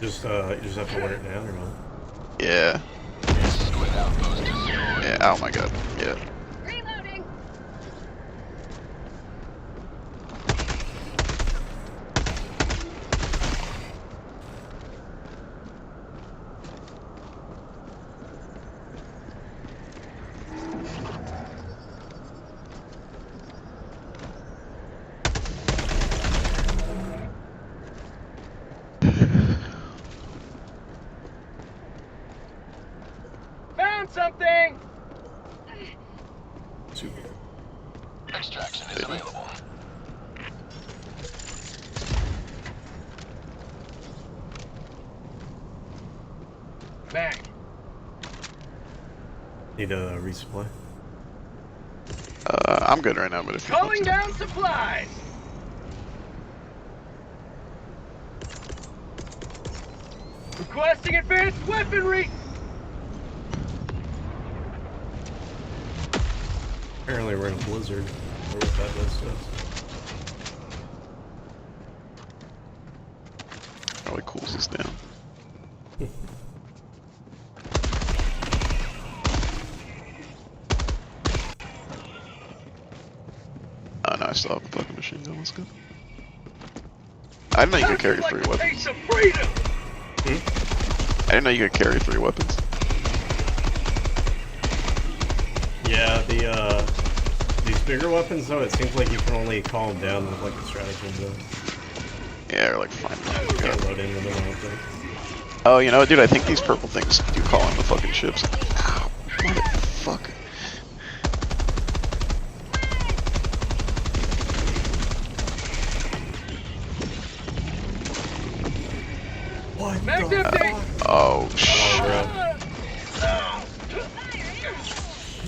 You just have to wear it down or not? Yeah. Yeah, oh my god. Yeah. Reloading! Found something! Super. Extraction is available. Mag. Need a resupply. I'm good right now, but if you want Calling to. down supplies! Requesting advanced weaponry! Apparently we're in a blizzard. Or what that list is. Probably cools us down. Oh no, I still have the fucking machine gun. Let's go. I didn't know you could carry How'd 3 like a weapons. taste of freedom? I didn't know you could carry 3 weapons. Yeah, these bigger weapons though, it seems like you can only call them down with like a stratagem though. Yeah, or like fine. You can't load into them, I don't think. Oh, you know what, dude? I think these purple things do call in the fucking ships. Ow, motherfucker. What Mag's the empty! fuck? Oh, Oh, shit. bro.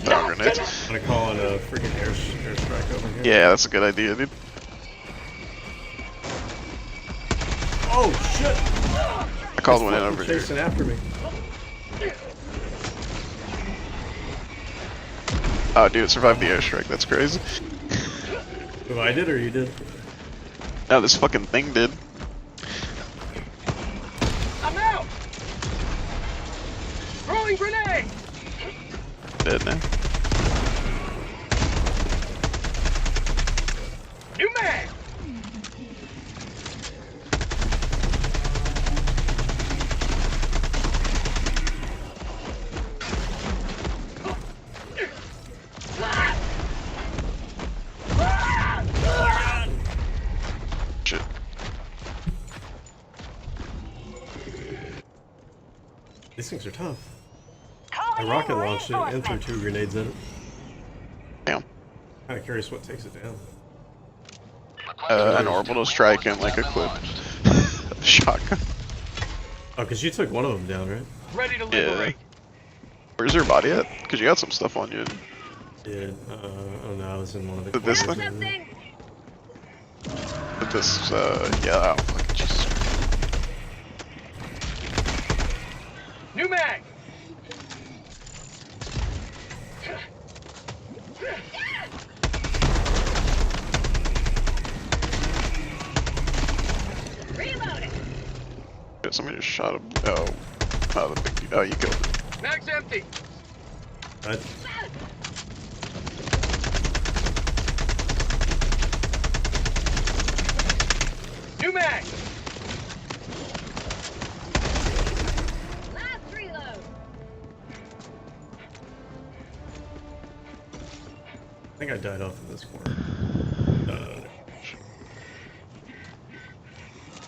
Throwing grenades. I'm gonna call in a freaking airstrike over here. Yeah, that's a good idea, dude. Oh shit! I called one in Fucking over here. chasing after me. Oh, dude, it survived the airstrike. That's crazy. Who, I did or you did? No, this fucking thing did. I'm out! Throwing grenade! Dead now. New mag! Shit. These things are tough. I rocket launched it and threw 2 grenades at it. Damn. Kinda curious what takes it down. An orbital strike and like a clip. Shotgun. Oh, cause you took one of them down, right? Ready to Yeah. liberate. Where's your body at? Cause you got some stuff on you. Yeah, oh no, I was in one of the Did this corners thing? over there. Something! But this, yeah, oh, fucking Jesus. New mag! Reloading! Yeah, somebody just shot him. Oh. Oh, the big dude. Oh, you killed him. Mag's empty! Right? New mag! Last reload! think I died off in this corner. No.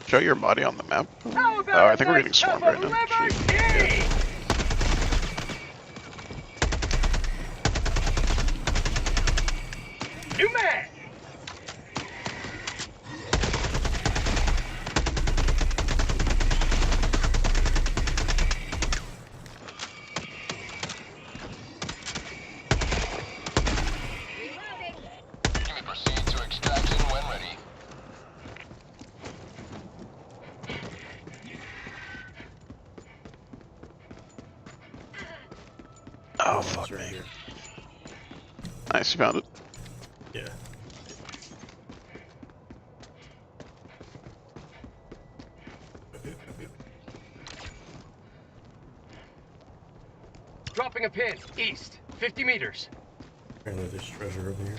Show your body on the map. How Oh, about I think we're getting swarmed right now. liberty? New mag! Reloading. You may proceed to extraction when ready. Oh, It's fuck right me. here. Nice, you found it. Yeah. Dropping a pin, east, 50 meters. Apparently there's treasure over here.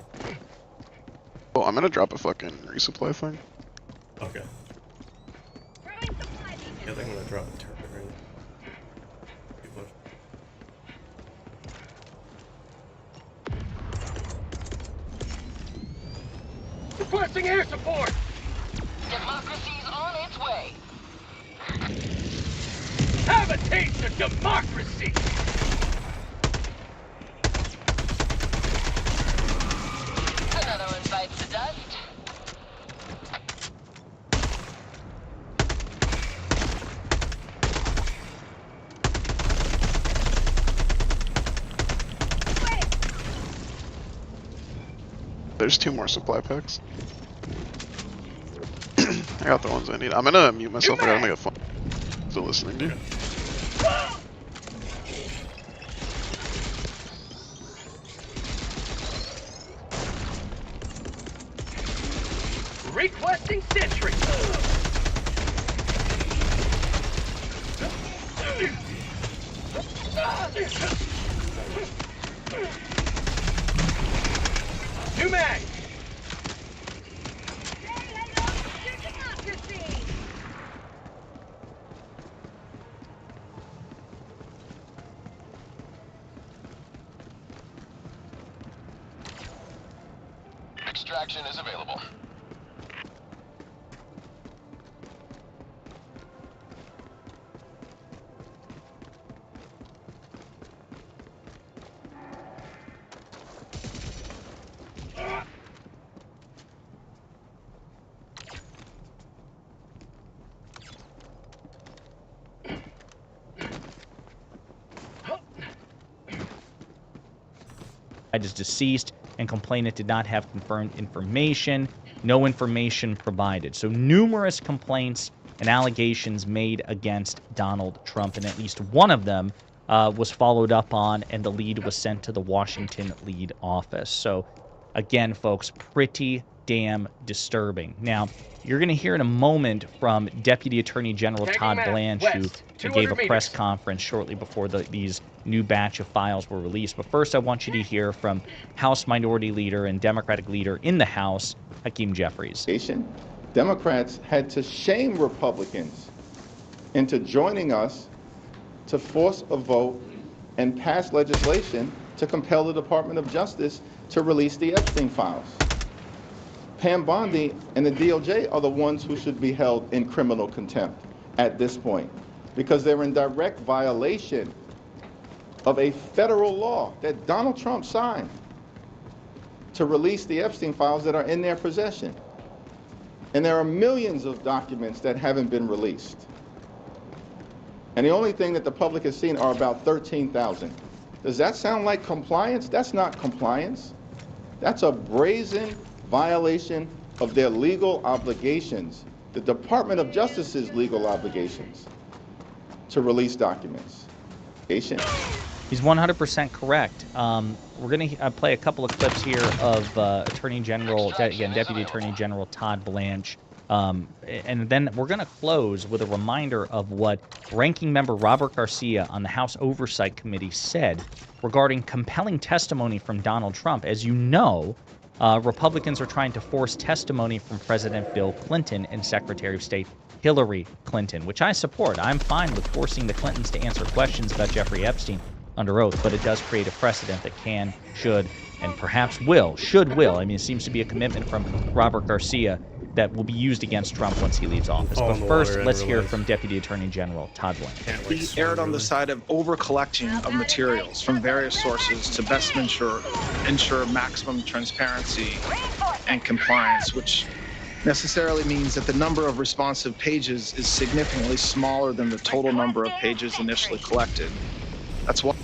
Oh, I'm gonna drop a fucking resupply thing. Okay. Throwing supply beacon. Yeah, I think I'm gonna drop a turret right now. Too much. Requesting air support! Democracy's on its way. Have a taste of democracy! Another one bites the dust. There's 2 more supply packs. I got the ones I need. I'm gonna mute myself. I gotta make a phone. Still listening to you. Requesting sentry! New mag! Say hello to democracy. Extraction is available. Is deceased, and complainant did not have confirmed information. No information provided. So numerous complaints and allegations made against Donald Trump, and at least one of them was followed up on, and the lead was sent to the Washington lead office. So again, folks, pretty damn disturbing. Now, you're going to hear in a moment from Deputy Attorney General Tagging Todd map, Blanche, west, who gave 200 a press meters. conference shortly before these new batch of files were released. But first, I want you to hear from House Minority Leader and Democratic Leader in the House, Hakeem Jeffries. Democrats had to shame Republicans into joining us to force a vote and pass legislation to compel the Department of Justice to release the Epstein files. Pam Bondi and the DOJ are the ones who should be held in criminal contempt at this point, because they're in direct violation of a federal law that Donald Trump signed to release the Epstein files that are in their possession. And there are millions of documents that haven't been released. And the only thing that the public has seen are about 13,000. Does that sound like compliance? That's not compliance. That's a brazen violation of their legal obligations, the Department of Justice's legal obligations to release documents. He's 100% correct. We're going to play a couple of clips here of Attorney General, again, Deputy Attorney General Todd Blanche. And then we're going to close with a reminder of what Ranking Member Robert Garcia on the House Oversight Committee said regarding compelling testimony from Donald Trump. As you know, Republicans are trying to force testimony from President Bill Clinton and Secretary of State Hillary Clinton, which I support. I'm fine with forcing the Clintons to answer questions about Jeffrey Epstein. under oath, but it does create a precedent that can, should, and perhaps should will. I mean, it seems to be a commitment from Robert Garcia that will be used against Trump once he leaves office. But first, let's hear from Deputy Attorney General Todd Blanche. We erred on the side of over-collecting of materials from various sources to best ensure maximum transparency and compliance, which necessarily means that the number of responsive pages is significantly smaller than the total number of pages initially collected. That's why.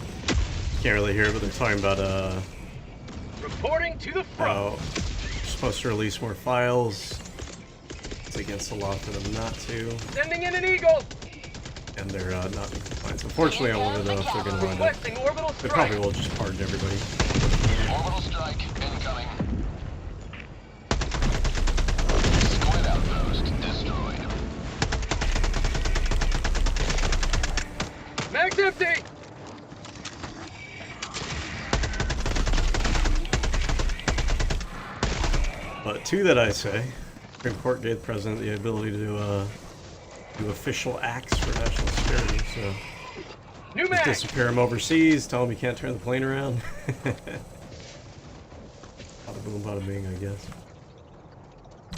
Can't really hear, but they're talking about Reporting to the front. how they're supposed to release more files. It's against the law for them not to. Sending in an eagle. And they're not in compliance. Unfortunately, I want to know if they're going to wind up. Requesting orbital They strike. probably will just pardon everybody. Orbital strike incoming. Squid outpost destroyed. Mag's empty. But to that I say, Supreme Court gave the president the ability to do official acts for national security. So New just mag. disappear him overseas, tell him he can't turn the plane around. Bada boom, bada bing, I guess.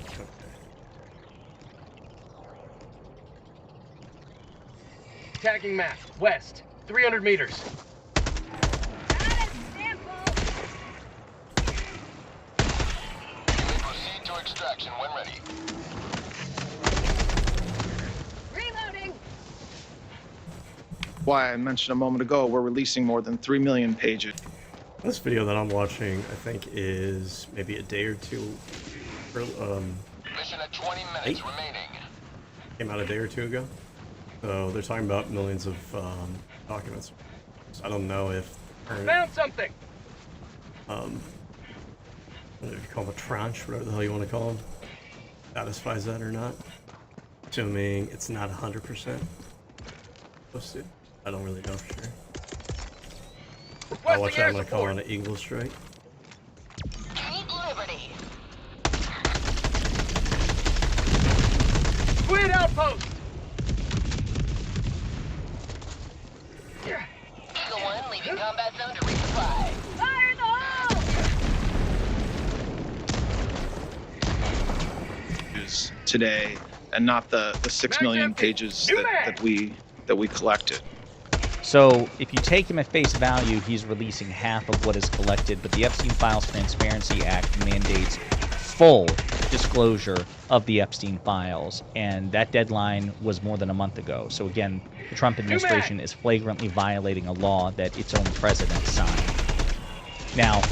Okay. Tagging map. West. 300 meters. Proceed to extraction when ready. Reloading. Why I mentioned a moment ago, we're releasing more than 3 million pages. This video that I'm watching, I think, is maybe a day or two. Mission at 20 minutes remaining. Came out a day or two ago. So they're talking about millions of documents. So I don't know if Found something. I don't know if you call them a tranche, whatever the hell you want to call them, satisfies that or not. Assuming it's not 100% posted. I don't really know for sure. I'll watch that. I'm gonna call on an Eagle strike. Keep Liberty. Squid outpost. Eagle 1 leaving combat zone to resupply. Fire in the hole! Today, and not the 6 million pages that we collected. So if you take him at face value, he's releasing half of what is collected, but the Epstein Files Transparency Act mandates full disclosure of the Epstein files, and that deadline was more than a month ago. So again, the Trump administration is flagrantly violating a law that its own president signed. Now,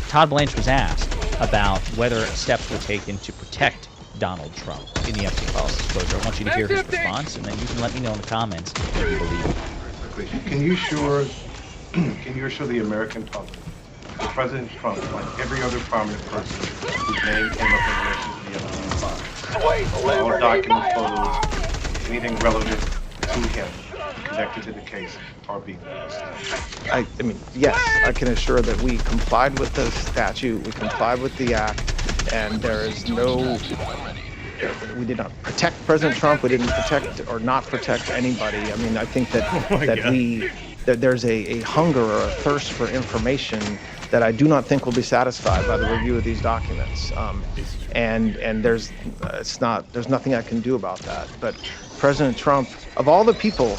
Todd Blanche was asked about whether steps were taken to protect Donald Trump in the Epstein files disclosure. I want you to hear his response, and then you can let me know in the comments if you believe it. Can you assure the American public that President Trump, like every other prominent person whose name came up in relation to the Epstein files, all documents, photos, anything relative to him connected to the case are being released? I mean, yes, I can assure that we complied with the statute, we complied with the act, and there is no. We did not protect President Trump. We didn't protect or not protect anybody. I mean, I think that there's a hunger or a thirst for information that I do not think will be satisfied by the review of these documents. And there's nothing I can do about that. But President Trump, of all the people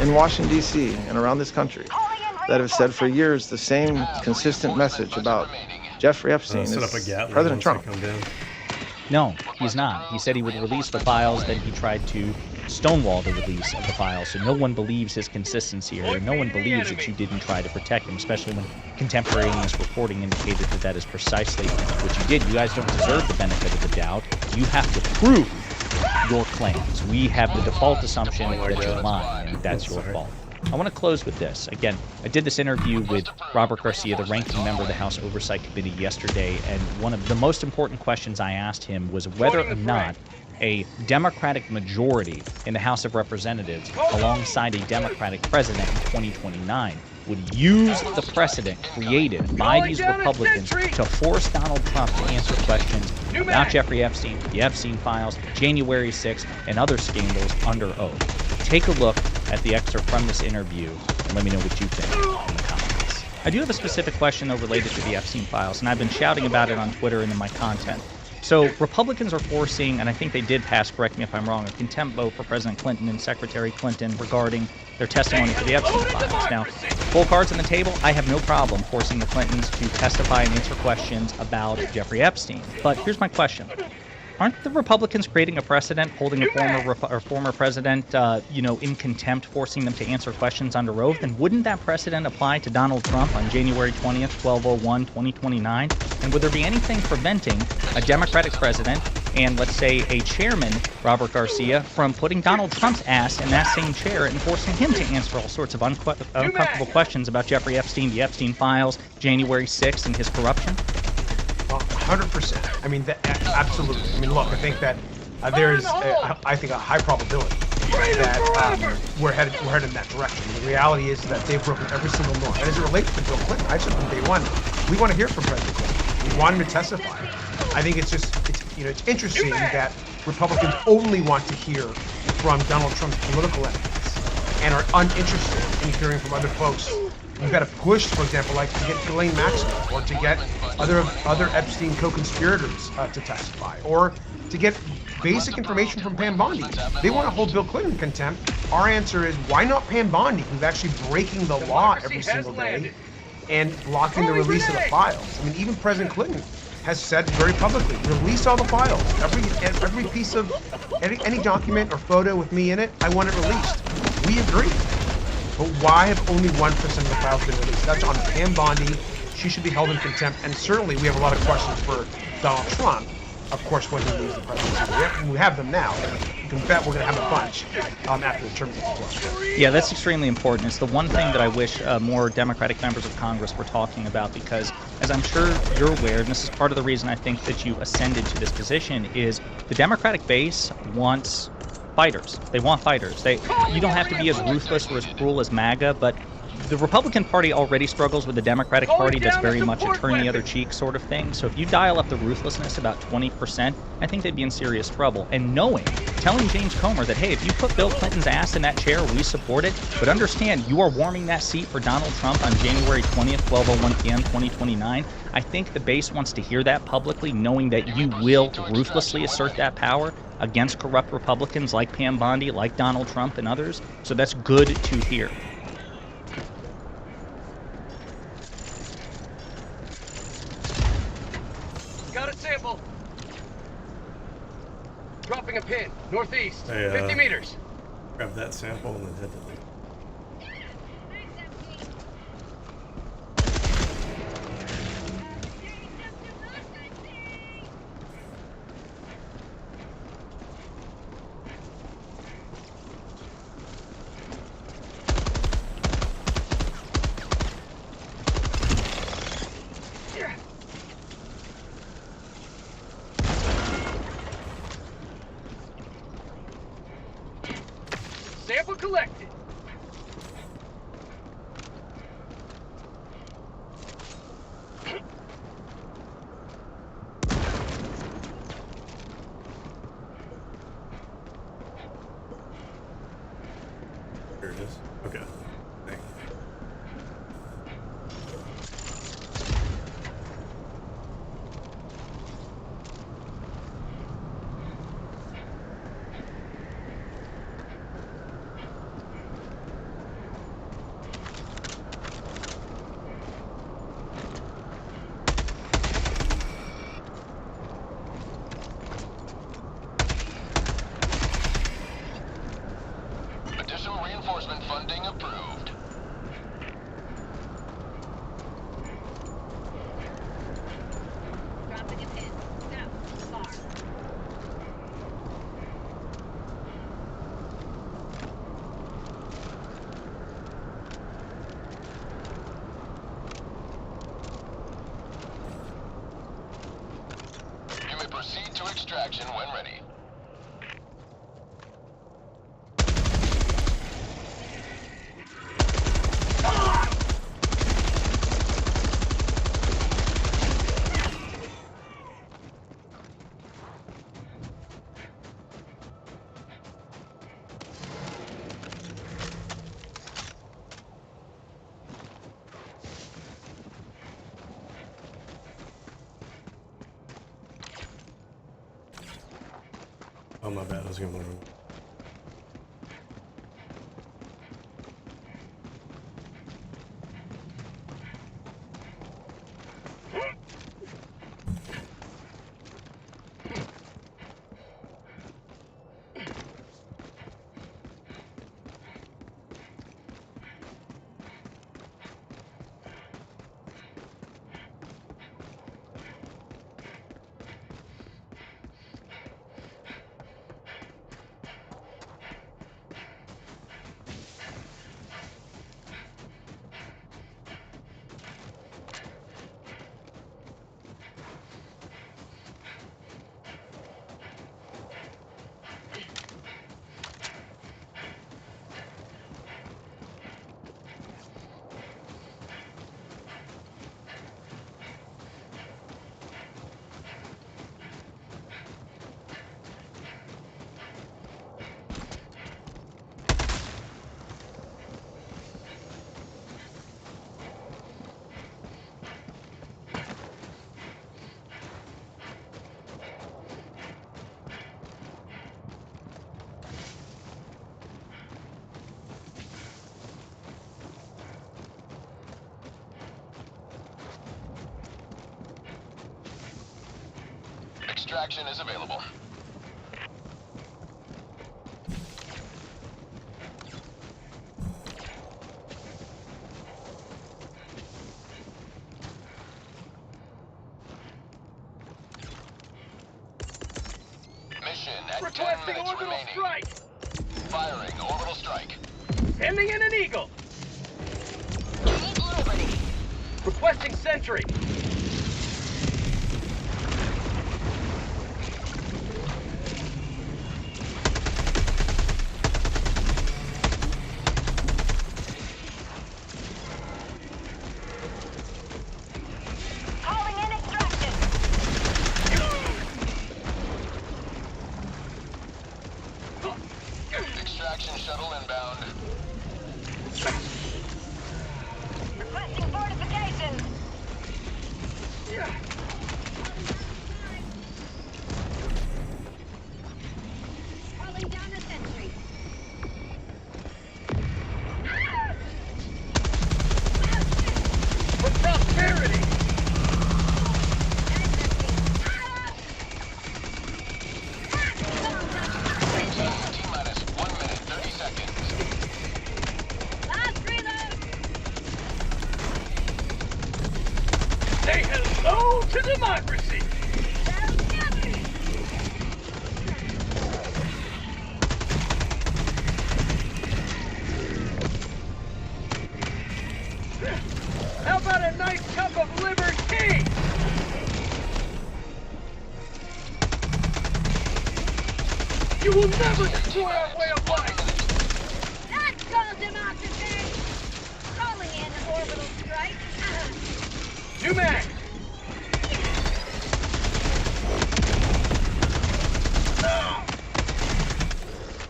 in Washington D.C. and around this country that have said for years the same consistent message about Jeffrey Epstein is President Trump. No, he's not. He said he would release the files, then he tried to stonewall the release of the files. So no one believes his consistency here. No one believes that you didn't try to protect him, especially when contemporaneous reporting indicated that that is precisely what you did. You guys don't deserve the benefit of the doubt. You have to prove your claims. We have the default assumption that you're lying, and that's your fault. I want to close with this. Again, I did this interview with Robert Garcia, the ranking member of the House Oversight Committee, yesterday, and one of the most important questions I asked him was whether or not a Democratic majority in the House of Representatives, alongside a Democratic president in 2029, would use the precedent created by these Republicans to force Donald Trump to answer questions about Jeffrey Epstein, the Epstein files, January 6th, and other scandals under oath. Take a look at the excerpt from this interview and let me know what you think in the comments. I do have a specific question, though, related to the Epstein files, and I've been shouting about it on Twitter and in my content. So Republicans are forcing, and I think they did pass, correct me if I'm wrong, a contempt vote for President Clinton and Secretary Clinton regarding their testimony for the Epstein files. Now, full cards on the table, I have no problem forcing the Clintons to testify and answer questions about Jeffrey Epstein. But here's my question. Aren't the Republicans creating a precedent, holding a former president, in contempt, forcing them to answer questions under oath? And wouldn't that precedent apply to Donald Trump on January 20th, 12/01, 2029? And would there be anything preventing a Democratic president and, let's say, a chairman, Robert Garcia, from putting Donald Trump's ass in that same chair and forcing him to answer all sorts of uncomfortable questions about Jeffrey Epstein, the Epstein files, January 6th, and his corruption? 100%. I mean, absolutely. I mean, look, I think that there is, I think, a high probability that we're headed in that direction. The reality is that they've broken every single norm. And as it relates to Bill Clinton, I said from day one, we want to hear from President Clinton. We want him to testify. I think it's interesting that Republicans only want to hear from Donald Trump's political enemies and are uninterested in hearing from other folks. We've got to push, for example, like to get Ghislaine Maxwell, or to get other Epstein co-conspirators to testify, or to get basic information from Pam Bondi. They want to hold Bill Clinton in contempt. Our answer is, why not Pam Bondi, who's actually breaking the law every single day and blocking the release of the files? I mean, even President Clinton has said very publicly, release all the files. Every piece of, any document or photo with me in it, I want it released. We agree. But why have only 1% of the files been released? That's on Pam Bondi. She should be held in contempt. And certainly we have a lot of questions for Donald Trump, of course, when he leaves the presidency. We have them now. You can bet we're going to have a bunch after the term is closed. Yeah, that's extremely important. It's the one thing that I wish more Democratic members of Congress were talking about, because, as I'm sure you're aware, and this is part of the reason I think that you ascended to this position, is the Democratic base wants fighters. They want fighters. You don't have to be as ruthless or as cruel as MAGA, but the Republican Party already struggles with the Democratic Party that's very much a turn the other cheek sort of thing. So if you dial up the ruthlessness about 20%, I think they'd be in serious trouble. And telling James Comer that, hey, if you put Bill Clinton's ass in that chair, we support it, but understand you are warming that seat for Donald Trump on January 20th, 12:01 p.m., 2029. I think the base wants to hear that publicly, knowing that you will ruthlessly assert that power against corrupt Republicans like Pam Bondi, like Donald Trump, and others. So that's good to hear. Got a sample. Dropping a pin, northeast, Hey, 50 meters. Grab that sample and then head to Sample collected. Here it is. Okay. Thanks. Additional reinforcement funding approved. Dropping a pin. South. Far. You may proceed to extraction when ready. Oh, my bad. I was gonna. Extraction is available. Mission at 10 Requesting minutes orbital remaining. strike. Firing orbital strike. Sending in an eagle. Liberty. Requesting sentry. Calling in extraction. Extraction shuttle inbound. Requesting fortifications. Calling down a sentry. For prosperity. T-minus 1 minute, 30 seconds. Last reload. Say hello to democracy. How about a nice cup of liberty? You will never destroy our way of life. That's called democracy. Calling in an orbital strike. New mag.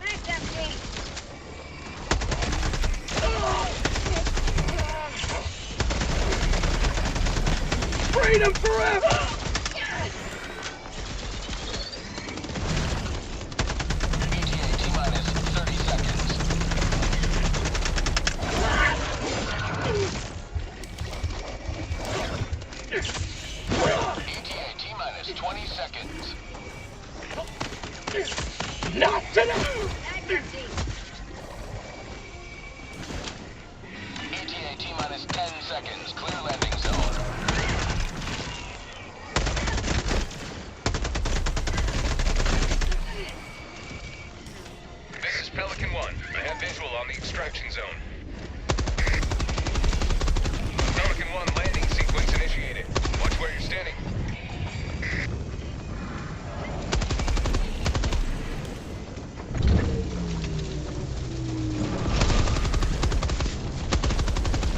Max empty. Freedom forever. ETA T-minus 30 seconds. ETA T-minus 20 seconds. Not tonight. Max empty. ETA T-minus 10 seconds. Clear landing zone. This is Pelican 1. I have visual on the extraction zone. Pelican 1, landing sequence initiated. Watch where you're standing.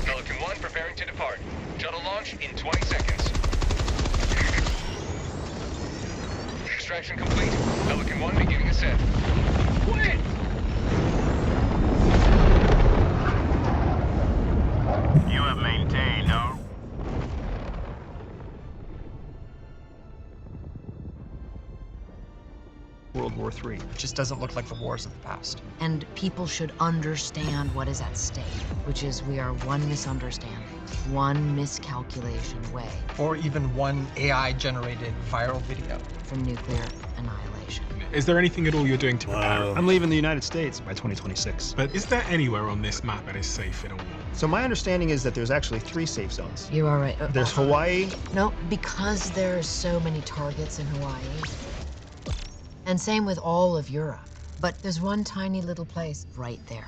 Pelican 1 preparing to depart. Shuttle launch in 20 seconds. Extraction complete. Pelican 1 beginning ascent. Quit. You have maintained our... World War III. It just doesn't look like the wars of the past. And people should understand what is at stake, which is we are one misunderstanding, one miscalculation away Or even one AI-generated viral video. from nuclear annihilation. Is there anything at all you're doing to prepare? I'm leaving the United States by 2026. But is there anywhere on this map that is safe in a war? So my understanding is that there's actually 3 safe zones. You are right. There's Hawaii. No, because there are so many targets in Hawaii. And same with all of Europe. But there's one tiny little place right there.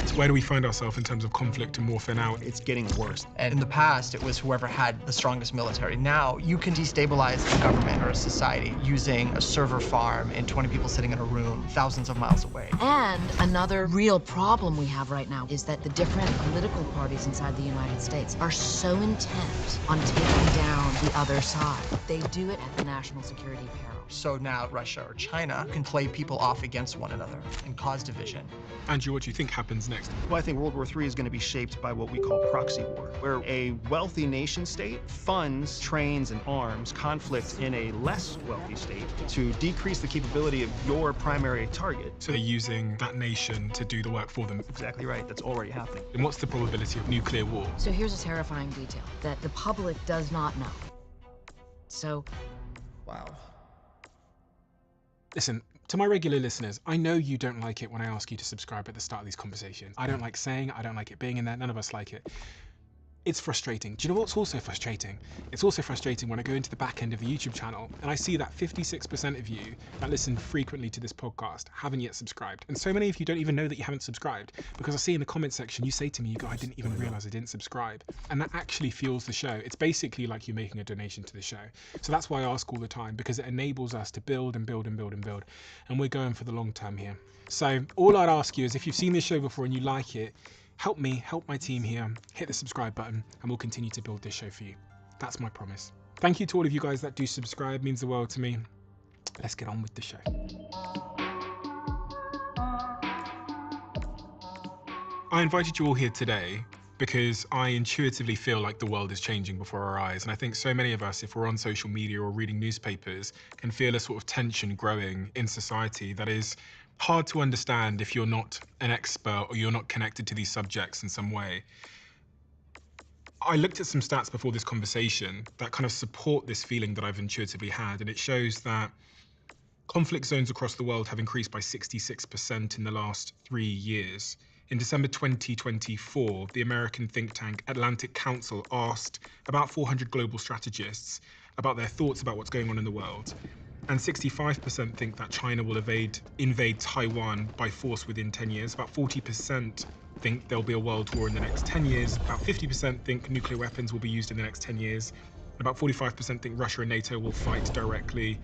So where do we find ourselves in terms of conflict and warfare now? It's getting worse. And in the past, it was whoever had the strongest military. Now, you can destabilize a government or a society using a server farm and 20 people sitting in a room thousands of miles away. And another real problem we have right now is that the different political parties inside the United States are so intent on taking down the other side. They do it at the national security peril. So now Russia or China can play people off against one another and cause division. Andrew, what do you think happens next? Well, I think World War III is going to be shaped by what we call proxy war, where a wealthy nation state funds, trains, and arms conflict in a less wealthy state to decrease the capability of your primary target. So they're using that nation to do the work for them. Exactly right. That's already happening. And what's the probability of nuclear war? So here's a terrifying detail that the public does not know. So, wow. Listen, to my regular listeners, I know you don't like it when I ask you to subscribe at the start of these conversations. I don't like saying it, I don't like it being in there, none of us like it. It's frustrating. Do you know what's also frustrating? It's also frustrating when I go into the back end of the YouTube channel and I see that 56% of you that listen frequently to this podcast haven't yet subscribed. And so many of you don't even know that you haven't subscribed, because I see in the comment section you say to me, you go, I didn't even realize I didn't subscribe. And that actually fuels the show. It's basically like you're making a donation to the show. So that's why I ask all the time, because it enables us to build and build and build and build. And we're going for the long term here. So all I'd ask you is, if you've seen this show before and you like it, help me, help my team here, hit the subscribe button, and we'll continue to build this show for you. That's my promise. Thank you to all of you guys that do subscribe, it means the world to me. Let's get on with the show. I invited you all here today because I intuitively feel like the world is changing before our eyes. And I think so many of us, if we're on social media or reading newspapers, can feel a sort of tension growing in society that is hard to understand if you're not an expert or you're not connected to these subjects in some way. I looked at some stats before this conversation that kind of support this feeling that I've intuitively had, and it shows that conflict zones across the world have increased by 66% in the last 3 years. In December 2024, the American think tank Atlantic Council asked about 400 global strategists about their thoughts about what's going on in the world. And 65% think that China will invade Taiwan by force within 10 years. About 40% think there'll be a world war in the next 10 years. About 50% think nuclear weapons will be used in the next 10 years. About 45% think Russia and NATO will fight directly.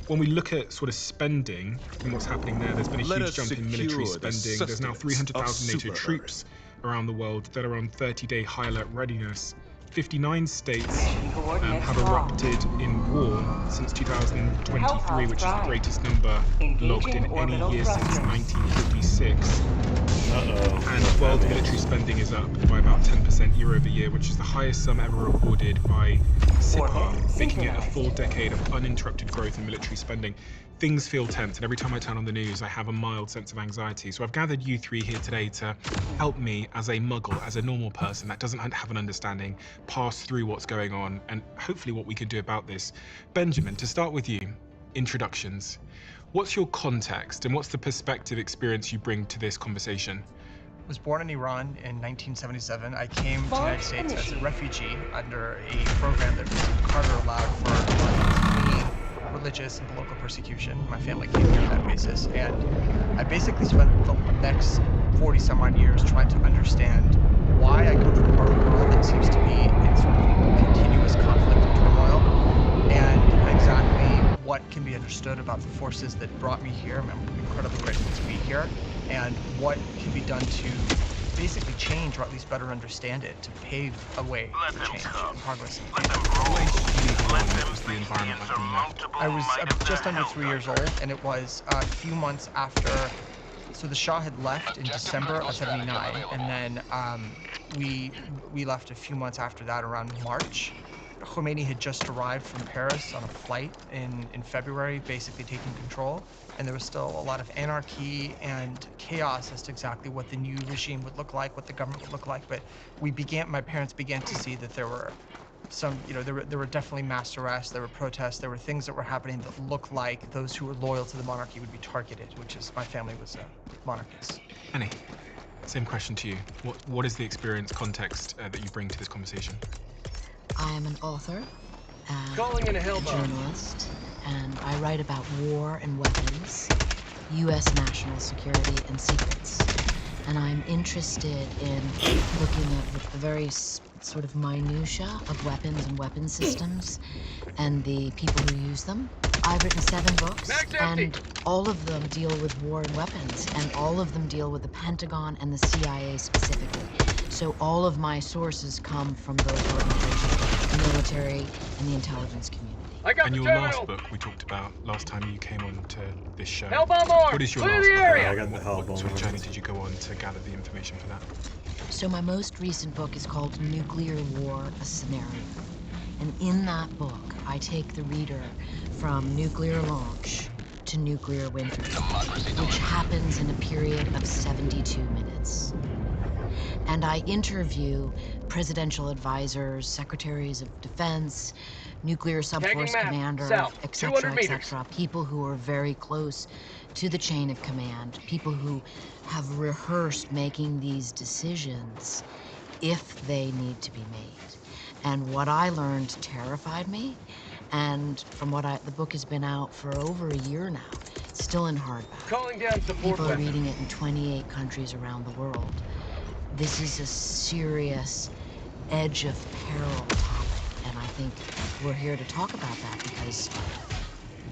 When we look at sort of spending and what's happening there, there's been a huge jump in military spending. There's now 300,000 NATO troops around the world that are on 30-day high alert readiness. 59 states have erupted in war since 2023, which is the greatest number logged in any year since 1956. And world military spending is up by about 10% year over year, which is the highest sum ever recorded by SIPA, making it a full decade of uninterrupted growth in military spending. Things feel tense, and every time I turn on the news, I have a mild sense of anxiety. So I've gathered you three here today to help me, as a muggle, as a normal person that doesn't have an understanding, pass through what's going on and hopefully what we can do about this. Benjamin, to start with you, introductions. What's your context and what's the perspective experience you bring to this conversation? I was born in Iran in 1977. I came to the United States as a refugee under a program that President Carter allowed for me, religious and political persecution. My family came here on that basis, and I basically spent the next 40 some odd years trying to understand why I come from a part of the world that seems to be in sort of continuous conflict and turmoil, and exactly what can be understood about the forces that brought me here. I'm incredibly grateful to be here, and what can be done to basically change, or at least better understand it, to pave a way for change and progress. I was just under 3 years old, and it was a few months after. So the Shah had left in December of '79, and then we left a few months after that, around March. Khomeini had just arrived from Paris on a flight in February, basically taking control, and there was still a lot of anarchy and chaos as to exactly what the new regime would look like, what the government would look like. But my parents began to see that there were some, there were definitely mass arrests, there were protests, there were things that were happening that looked like those who were loyal to the monarchy would be targeted, which is, my family was monarchists. Annie, same question to you. What is the experience context that you bring to this conversation? I am an author, Calling in a a Helldiver. journalist, and I write about war and weapons, U.S. national security and secrets. And I'm interested in looking at the very sort of minutia of weapons and weapon systems and the people who use them. I've written 7 books, and all of them deal with war and weapons, and all of them deal with the Pentagon and the CIA specifically. So all of my sources come from those organizations, the military and the intelligence community. And your last book we talked about last time you came on to this show. Hellbomb armed! What is your Clear last the book? area! I got the Hellbomb What sort of armed. journey did you go on to gather the information for that? So my most recent book is called Nuclear War, A Scenario. And in that book, I take the reader from nuclear launch to nuclear winter, which happens in a period of 72 minutes. And I interview presidential advisors, secretaries of defense, nuclear subforce map. commander, South, etc., 200 meters. etc., people who are very close to the chain of command, people who have rehearsed making these decisions if they need to be made. And what I learned terrified me, and from the book has been out for over a year now, still in hardback. Calling down support People are weapons. reading it in 28 countries around the world. This is a serious edge of peril topic, and I think we're here to talk about that because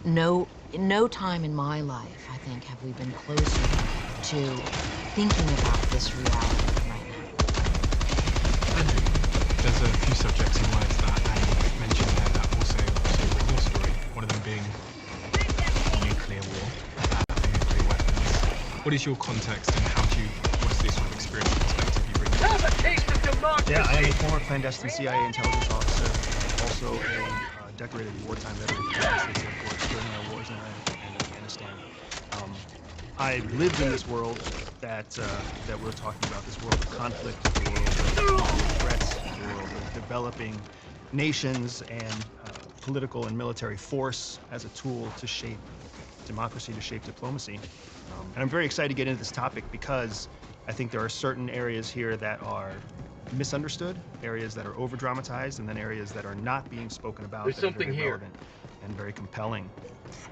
no time in my life, I think, have we been closer to thinking about this reality than right now. Andrew, there's a few subjects in life that Annie mentioned there that also were your story. One of them being nuclear war and nuclear weapons. What is your context and what's the sort of experience and perspective you bring? Have a taste of democracy! Yeah, I am a former clandestine CIA intelligence officer, also a decorated wartime veteran of the United States Air Force during our wars in Iraq and Afghanistan. I lived in this world that we're talking about, this world of conflict, the world of threats, the world of developing nations and political and military force as a tool to shape democracy, to shape diplomacy. And I'm very excited to get into this topic because I think there are certain areas here that are misunderstood, areas that are over-dramatized, and then areas that are not being spoken about. There's that are something very here. relevant and very compelling.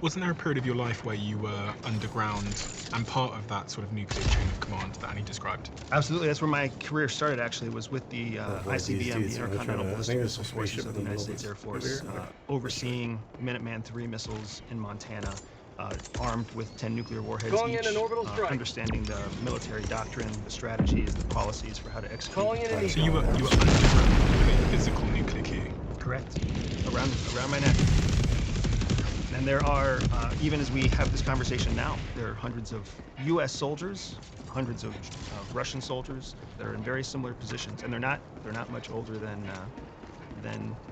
Wasn't there a period of your life where you were underground and part of that sort of nuclear chain of command that Annie described? Absolutely, that's where my career started. Actually, was with the ICBM, the Intercontinental Ballistic Missile Forces of the United States Air Force, overseeing Minuteman III missiles in Montana, armed with 10 nuclear warheads Calling in each, an orbital strike. understanding the military doctrine, the strategies, the policies for how to execute. Calling in an So you were underground with a physical nuclear key? Correct. Around my neck. And there are, even as we have this conversation now, there are hundreds of U.S. soldiers, hundreds of Russian soldiers that are in very similar positions, and they're not much older than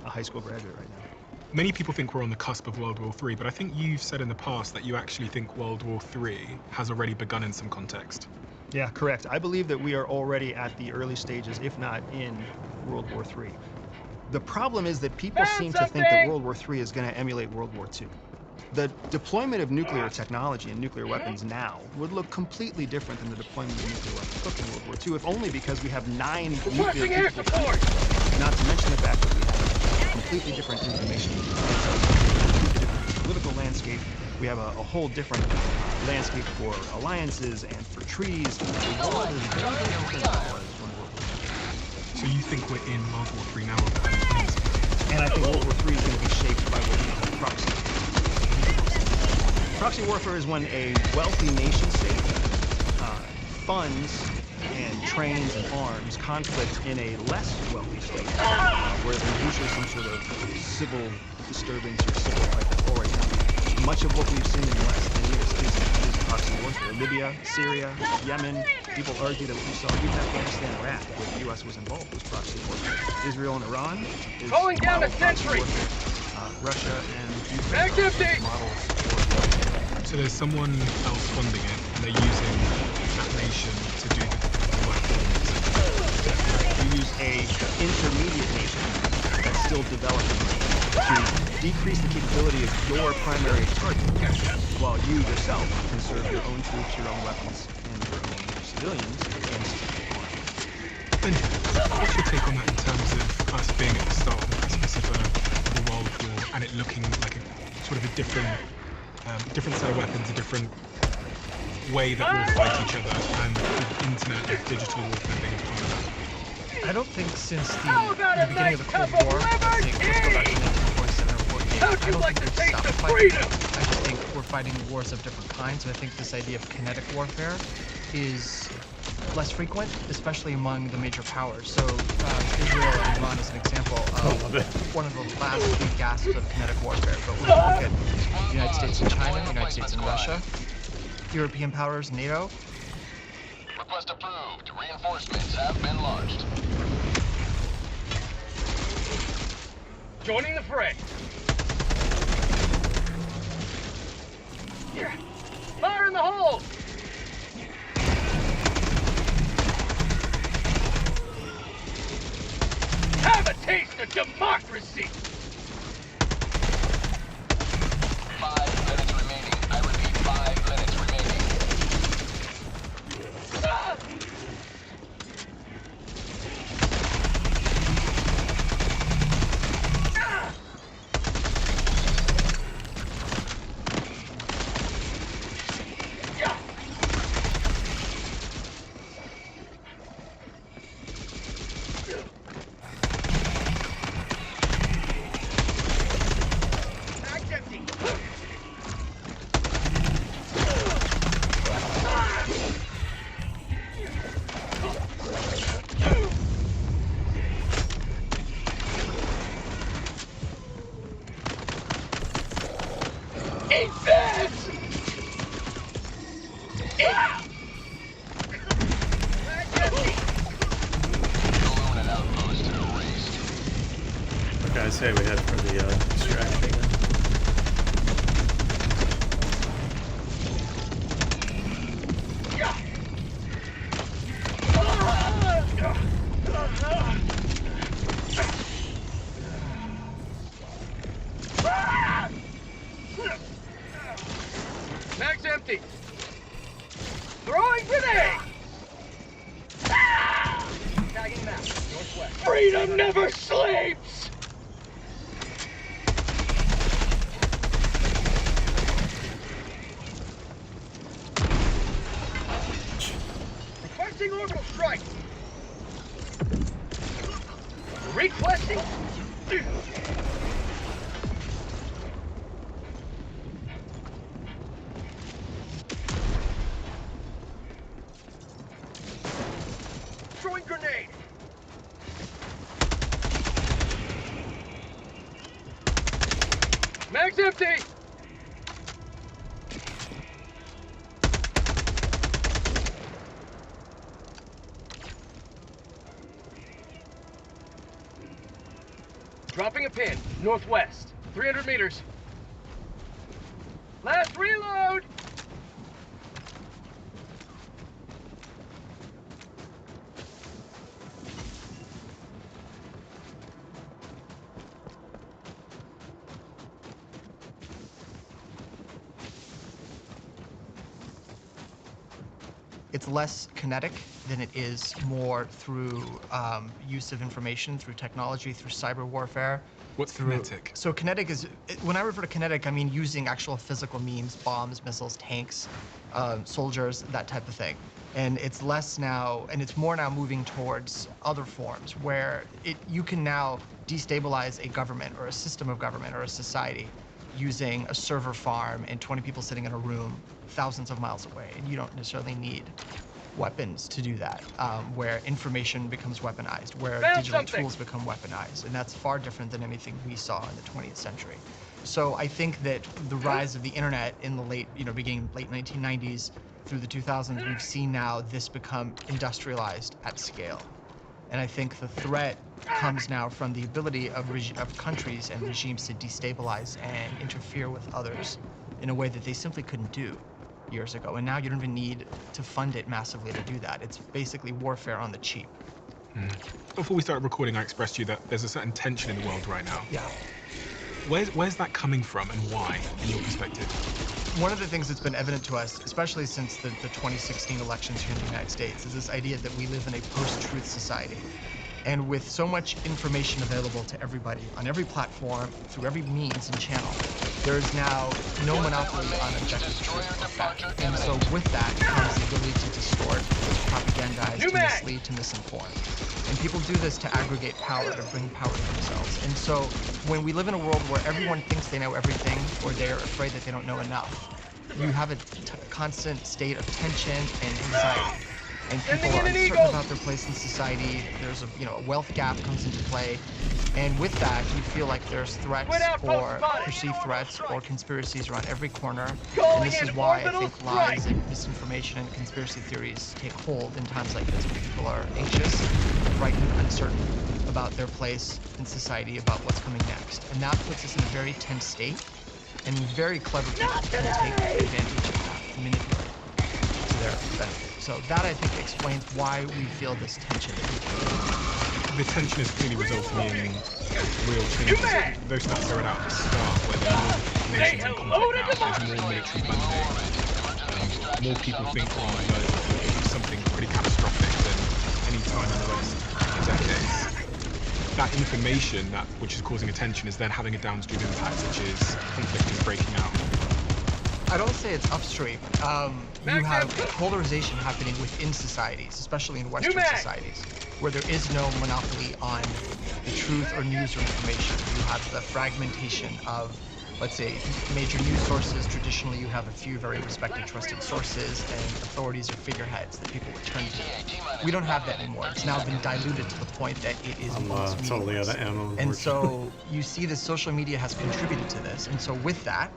a high school graduate right now. Many people think we're on the cusp of World War III, but I think you've said in the past that you actually think World War III has already begun in some context. Yeah, correct. I believe that we are already at the early stages, if not in World War III. The problem is that people seem to think that World War III is going to emulate World War II. The deployment of nuclear technology and nuclear weapons now would look completely different than the deployment of nuclear weapons took in World War II, if only because we have 9 nuclear capable countries, not to mention the fact that we have completely different information, completely different political landscape. We have a whole different landscape for alliances and for treaties. The world is very different than it was when World War II. So you think we're in World War III now? And I think World War III is going to be shaped by what we call proxy. Proxy warfare is when a wealthy nation state funds and trains and arms conflict in a less wealthy state, where there's usually some sort of civil disturbance or civil fight that's already happening. Much of what we've seen in the last 10 years is proxy warfare. Libya, Syria, Yemen. People argue that what we saw even Afghanistan, Iraq, where the U.S. was involved, was proxy warfare. Israel and Iran is Calling down a model proxy sentry. warfare. Russia and Ukraine Back are empty. models for. So there's someone else funding it, and they're using that nation to do the work for them. You use a intermediate nation that's still developing to decrease the capability of your primary target, while you yourself can serve your own troops, your own weapons, and your own civilians against harm. And what's your take on that in terms of us being at the start of the precipice of a world war and it looking like a sort of a different set of weapons, a different way that we'll fight each other, and the internet and digital warfare being a part of that? I don't think since the beginning of the Cold War, I think, let's go back to 1947 or 48, I don't think we've stopped fighting. I just think we're fighting wars of different kinds. So I think this idea of kinetic warfare is less frequent, especially among the major powers. So Israel and Iran is an example of one of the last big gasps of kinetic warfare. But when you look at the United States and China, the United States and Russia, European powers, NATO. Request approved. Reinforcements have been launched. Joining the fray. Fire in the hole! Have a taste of democracy! 5 minutes remaining. I repeat, 5 minutes remaining. Ah! Okay, I say we head for the extraction. Mag's empty. Throwing grenade. Tagging map. Northwest. Freedom never sleeps. Requesting orbital strike. Requesting. Throwing grenade. Mag's empty. Dropping a pin, northwest, 300 meters. Last reload! It's less kinetic than it is more through use of information, through technology, through cyber warfare. What's kinetic? So kinetic is, when I refer to kinetic, I mean using actual physical means, bombs, missiles, tanks, soldiers, that type of thing. And it's less now, and it's more now moving towards other forms where you can now destabilize a government or a system of government or a society using a server farm and 20 people sitting in a room thousands of miles away. And you don't necessarily need weapons to do that, where information becomes weaponized, where digital tools become weaponized. And that's far different than anything we saw in the 20th century. So I think that the rise of the internet in the beginning late 1990s through the 2000s, we've seen now this become industrialized at scale. And I think the threat comes now from the ability of countries and regimes to destabilize and interfere with others in a way that they simply couldn't do years ago. And now you don't even need to fund it massively to do that. It's basically warfare on the cheap. Before we started recording, I expressed to you that there's a certain tension in the world right now. Yeah. Where's that coming from and why, in your perspective? One of the things that's been evident to us, especially since the 2016 elections here in the United States, is this idea that we live in a post-truth society. And with so much information available to everybody on every platform, through every means and channel, there is now no monopoly on objective truth or fact. And so with that comes the ability to distort, to propagandize, to mislead, to misinform. And people do this to aggregate power, to bring power to themselves. And so when we live in a world where everyone thinks they know everything, or they're afraid that they don't know enough, you have a constant state of tension and anxiety. And people are uncertain about their place in society. There's a wealth gap comes into play. And with that, you feel like there's threats or perceived threats or conspiracies around every corner. And this is why I think lies and misinformation and conspiracy theories take hold in times like this, when people are anxious, frightened, uncertain about their place in society, about what's coming next. And that puts us in a very tense state. And very clever people can take advantage of that and manipulate it to their benefit. So that, I think, explains why we feel this tension. The tension is clearly resulting in real changes. Those stats are out at the start, where there are more nations in conflict now. There's more military funding. More people think, oh my god, it's something pretty catastrophic than any time in the last decades. That information, which is causing attention, is then having a downstream impact, which is conflict is breaking out. I don't say it's upstream. You have polarization happening within societies, especially in Western societies, where there is no monopoly on the truth or news or information. You have the fragmentation of, let's say, major news sources. Traditionally, you have a few very respected, trusted sources and authorities or figureheads that people would turn to. We don't have that anymore. It's now been diluted to the point that it is almost totally out meaningless. of ammo. And so you see that social media has contributed to this. And so with that,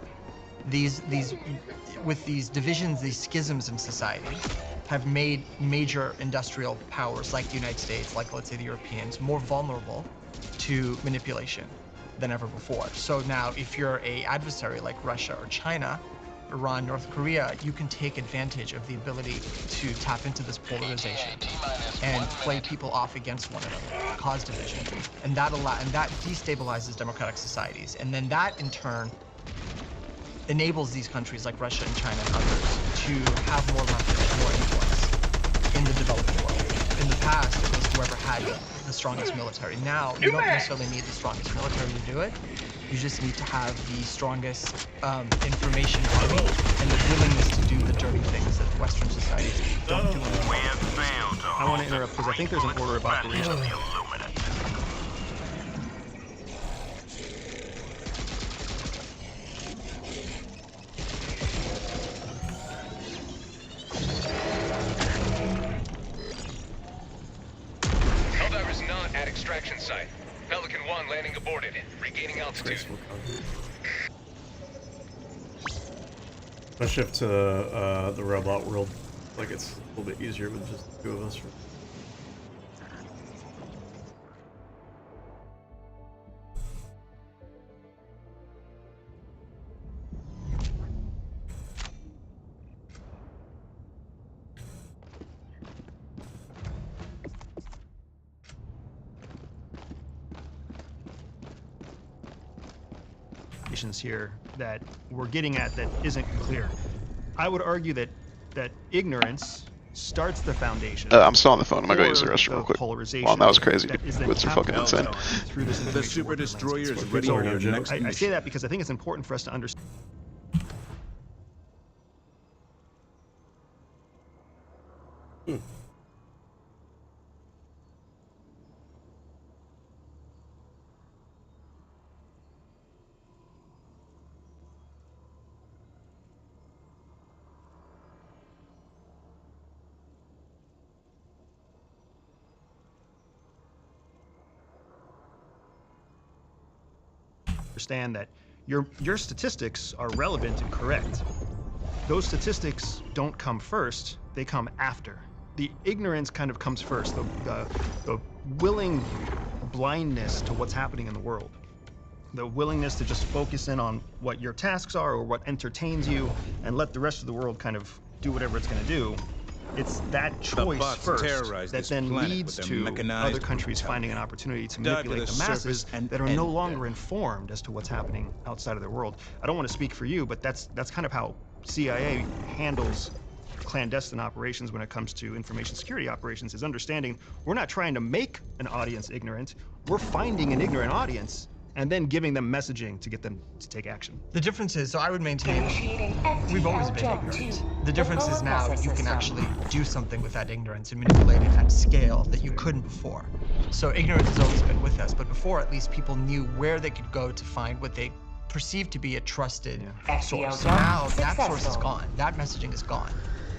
with these divisions, these schisms in society, have made major industrial powers like the United States, like let's say the Europeans, more vulnerable to manipulation than ever before. So now if you're an adversary like Russia or China, Iran, North Korea, you can take advantage of the ability to tap into this polarization and play people off against one another, cause division. And that destabilizes democratic societies. And then that in turn enables these countries like Russia and China and others to have more leverage, more influence in the developing world. In the past, it was whoever had the strongest military. Now, you don't necessarily need the strongest military to do it. You just need to have the strongest information army and the willingness to do the dirty things that Western societies don't do anymore. I want to interrupt because I think there's an order of operations. Helldivers not at extraction site. Pelican 1 landing aborted. Regaining altitude. I'll shift to the robot world. Like it's a little bit easier with just the two of us. Here that we're getting at that isn't clear. I would argue that ignorance starts the foundation. I'm still on the phone. I'm gonna go use the restroom real quick. Polarization Wow, that was crazy. that Wits are fucking insane. Through this The Super Destroyer is ready for your next I mission. say that because I think it's important for us to understand. Understand that your statistics are relevant and correct. Those statistics don't come first, they come after. The ignorance kind of comes first, the willing blindness to what's happening in the world. The willingness to just focus in on what your tasks are or what entertains you and let the rest of the world kind of do whatever it's going to do. It's that choice first that then leads to other countries finding an opportunity to manipulate the masses that are no longer informed as to what's happening outside of their world. I don't want to speak for you, but that's kind of how CIA handles clandestine operations when it comes to information security operations, is understanding we're not trying to make an audience ignorant, we're finding an ignorant audience and then giving them messaging to get them to take action. The difference is, so I would maintain, we've always been ignorant. The difference is now you can actually do something with that ignorance and manipulate it at scale that you couldn't before. So ignorance has always been with us, but before at least people knew where they could go to find what they perceived to be a trusted source. Now that source is gone. That messaging is gone.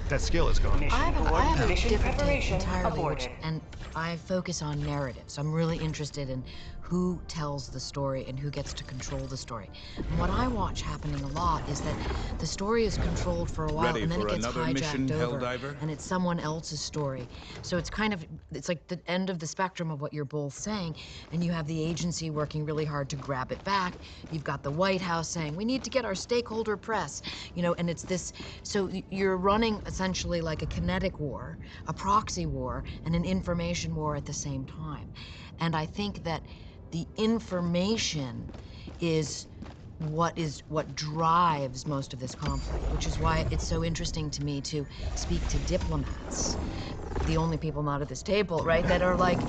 That skill is gone. I have a different take entirely, and I focus on narrative. So I'm really interested in who tells the story and who gets to control the story. And what I watch happening a lot is that the story is controlled for a while and then it gets hijacked over and it's someone else's story. So it's kind of, it's like the end of the spectrum of what you're both saying, and you have the agency working really hard to grab it back. You've got the White House saying, we need to get our stakeholder press, you know, and it's this, so you're running essentially like a kinetic war, a proxy war, and an information war at the same time. And I think that the information is what drives most of this conflict, which is why it's so interesting to me to speak to diplomats, the only people not at this table, right, that are like,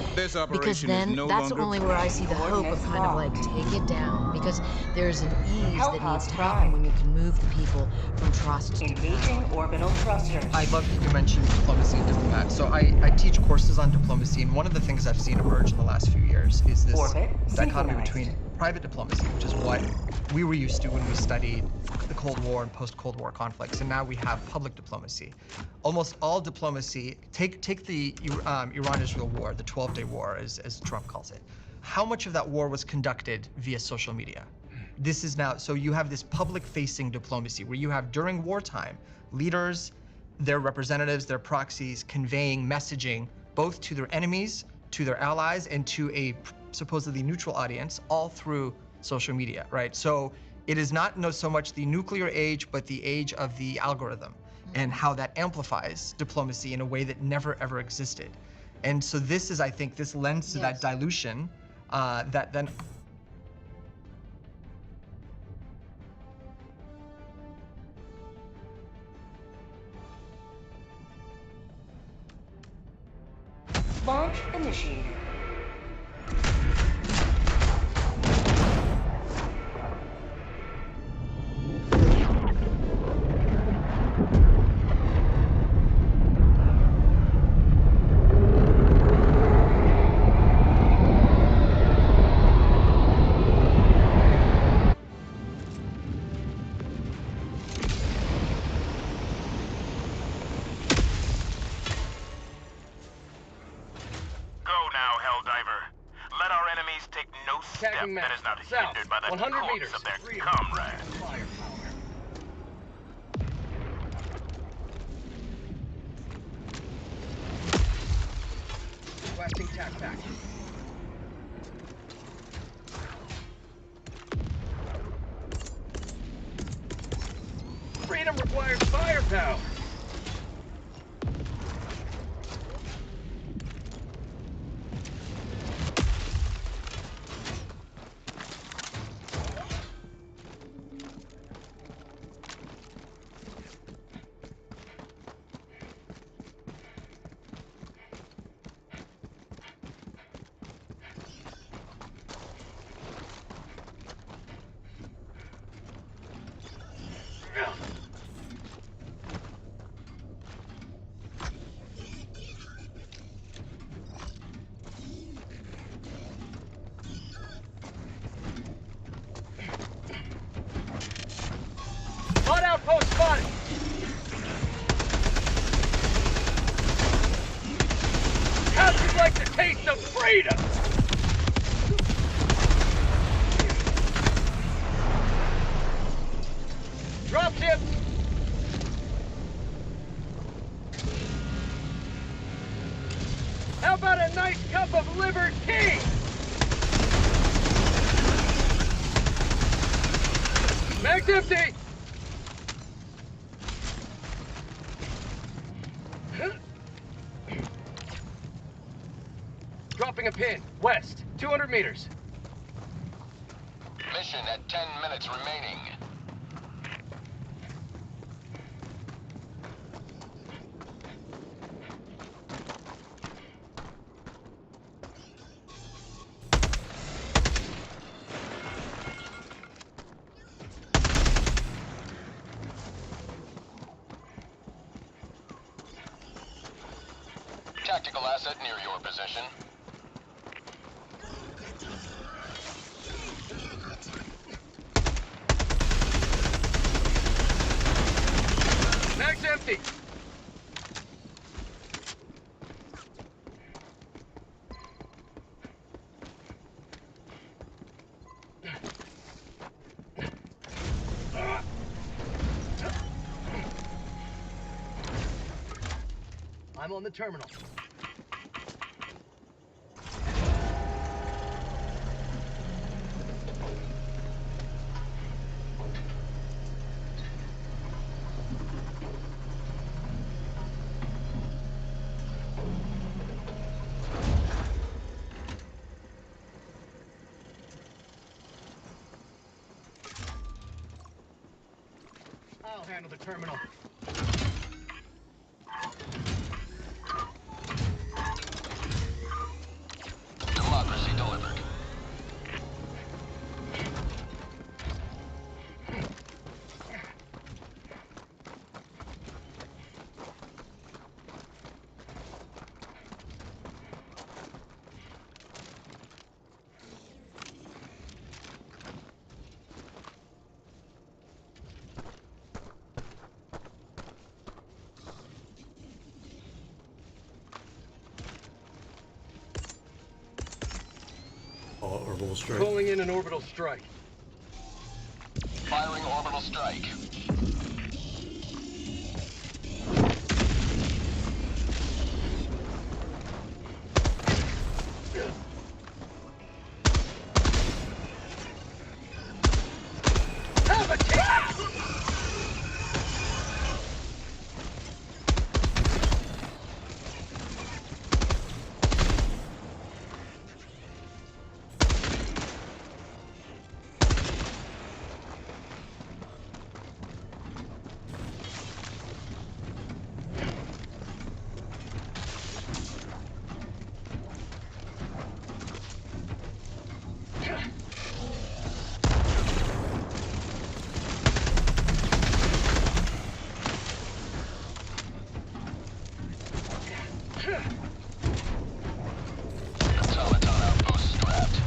because then that's only where I see the hope of kind of like take it down, because there's an ease that needs to happen when you can move the people from trust to engaging orbital thrusters. I love that you mentioned diplomacy and diplomats. So I teach courses on diplomacy, and one of the things I've seen emerge in the last few years is this dichotomy between private diplomacy, which is what we were used to when we studied the Cold War and post-Cold War conflicts, and now we have public diplomacy. Almost all diplomacy, take the Iran-Israel war, the 12-day war, as Trump calls it. How much of that war was conducted via social media? This is now, so you have this public-facing diplomacy where you have, during wartime, leaders, their representatives, their proxies, conveying messaging both to their enemies, to their allies, and to a supposedly neutral audience, all through social media, right? So it is not so much the nuclear age, but the age of the algorithm, and how that amplifies diplomacy in a way that never ever existed. And so this is, I think, this lends to that dilution that then. Launch initiated. That is not hindered by the course of their comrades. Blasting tac-tac. Freedom requires firepower. Hot outpost spotted! How'd you like the taste of freedom? How about a nice cup of liberty? Mag's empty! Dropping a pin, west, 200 meters. Mission at 10 minutes remaining. Tactical asset near your position. Mag's empty! I'm on the terminal. I'll handle the terminal. Democracy delivered. Orbital strike. Calling in an orbital strike. Firing orbital strike. Have a taste! Automaton outpost scrapped.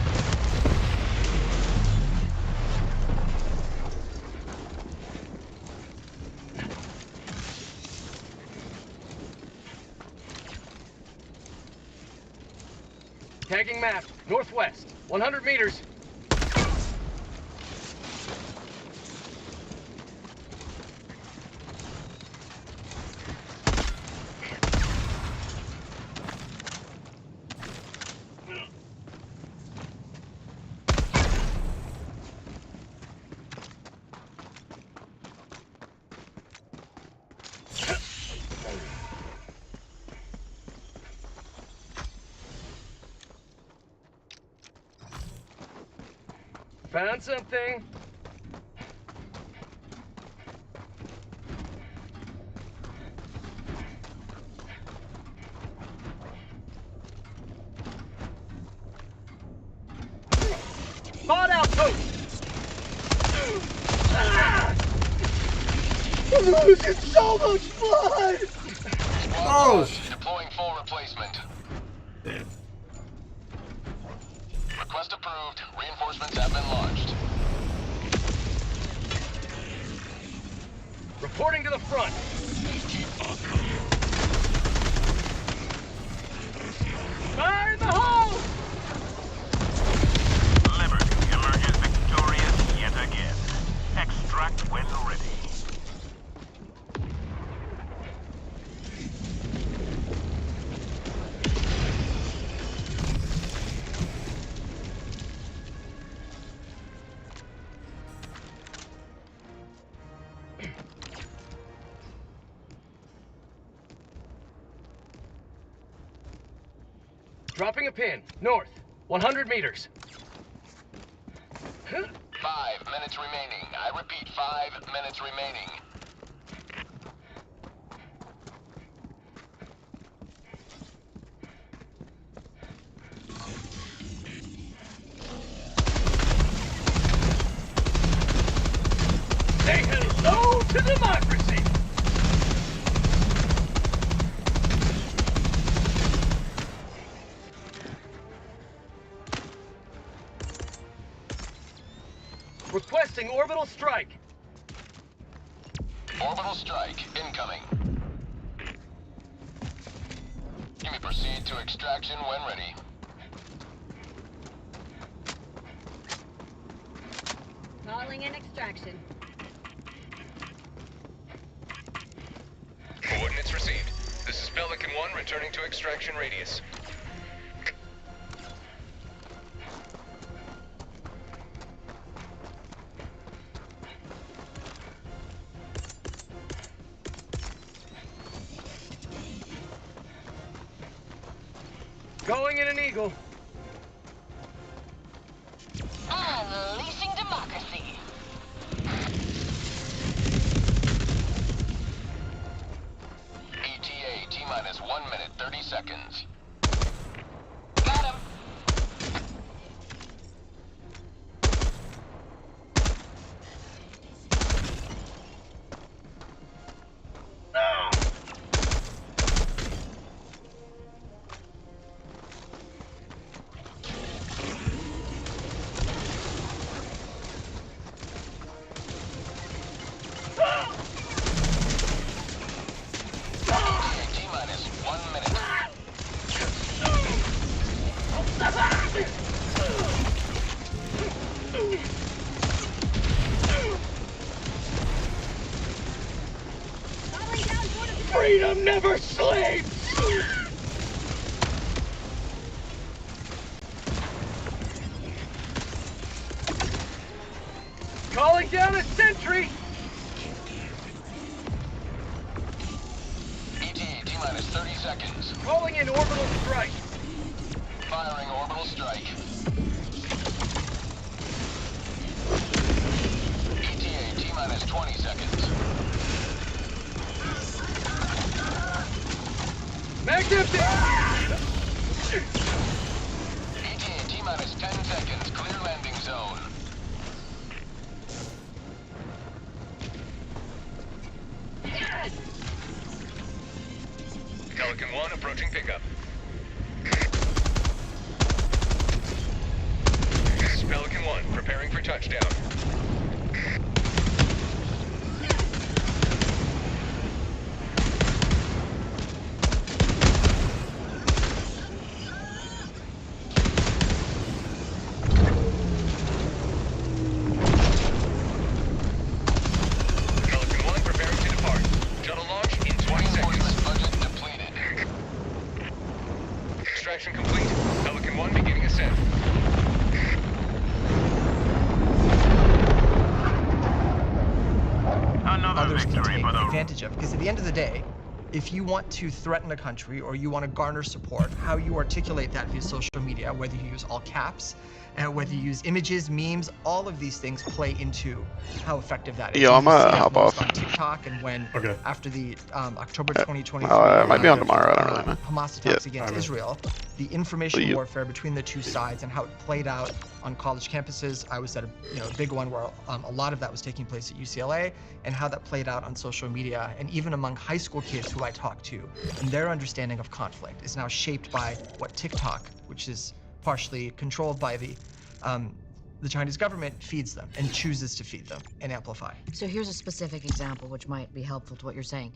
Tagging map, northwest, 100 meters. Found something. Spot outpost. I'm losing so much blood. Oh! Deploying full replacement. Damn. Request approved. Reinforcements have been launched. Reporting to the front. Fire in the hole! Liberty emerges victorious yet again. Extract when ready. Dropping a pin. North. 100 meters. 5 minutes remaining. I repeat, 5 minutes remaining. Say hello to democracy! Requesting orbital strike. Orbital strike incoming. You may proceed to extraction when ready. Calling in extraction. Coordinates received. This is Pelican 1 returning to extraction radius. Going in an Eagle. Unleashing democracy. ETA T-minus 1 minute 30 seconds. Got him. T-minus 1 minute. Freedom never sleeps! Calling down a sentry! ETA T-minus 30 seconds. Calling in orbital strike. Firing orbital strike. ETA T-minus 20 seconds. Mag empty! ETA T-minus 10 seconds. Clear landing zone. Pelican 1 approaching pickup. This is Pelican 1 preparing for touchdown. Pelican 1 preparing to depart. Shuttle launch in 20 seconds. Budget depleted. Extraction complete. Pelican 1 beginning ascent. Others can take advantage of. Because at the end of the day, if you want to threaten a country or you want to garner support, how you articulate that via social media, whether you use all caps, whether you use images, memes, all of these things play into how effective that is. Yo, I'm You see gonna it hop most off. on TikTok, and when after the October 2023 it might be on tomorrow, I don't really know. Hamas attacks Yeah. against Israel, the information warfare between the two sides and how it played out on college campuses. I was at a big one where a lot of that was taking place at UCLA, and how that played out on social media, and even among high school kids who I talked to, and their understanding of conflict is now shaped by what TikTok, which is partially controlled by the Chinese government, feeds them and chooses to feed them and amplify. So here's a specific example which might be helpful to what you're saying.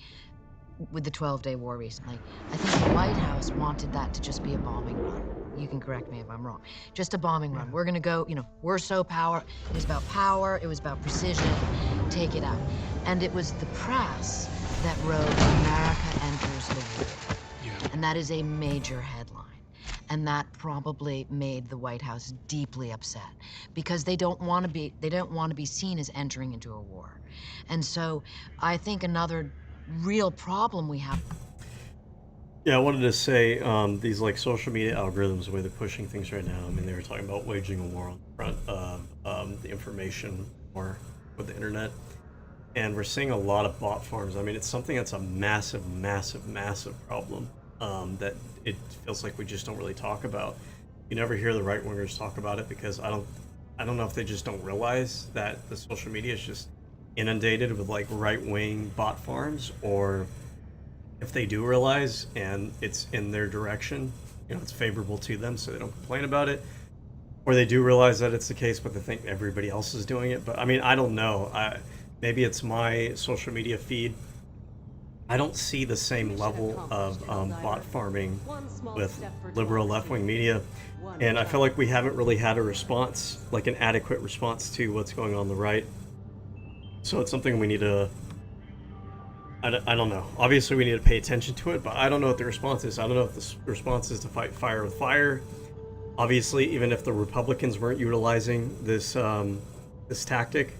With the 12-day war recently, I think the White House wanted that to just be a bombing run. You can correct me if I'm wrong. Just a bombing run. We're gonna go, we're so power. It was about power, it was about precision, take it out. And it was the press that wrote America enters the war. And that is a major headline. And that probably made the White House deeply upset because they don't want to be seen as entering into a war. And so I think another real problem we have Yeah, I wanted to say these like social media algorithms, the way they're pushing things right now. I mean, they were talking about waging a war on the front of the information war with the internet, and we're seeing a lot of bot farms. I mean, it's something that's a massive, massive, massive problem that it feels like we just don't really talk about. You never hear the right wingers talk about it because I don't know if they just don't realize that the social media is just inundated with like right wing bot farms, or if they do realize and it's in their direction, you know, it's favorable to them, so they don't complain about it, or they do realize that it's the case, but they think everybody else is doing it. But I mean, I don't know. Maybe it's my social media feed. I don't see the same level of bot farming with liberal left-wing media, and I feel like we haven't really had a response, like an adequate response to what's going on the right. So it's something we need to. I don't know. Obviously, we need to pay attention to it, but I don't know what the response is. I don't know if the response is to fight fire with fire. Obviously, even if the Republicans weren't utilizing this this tactic,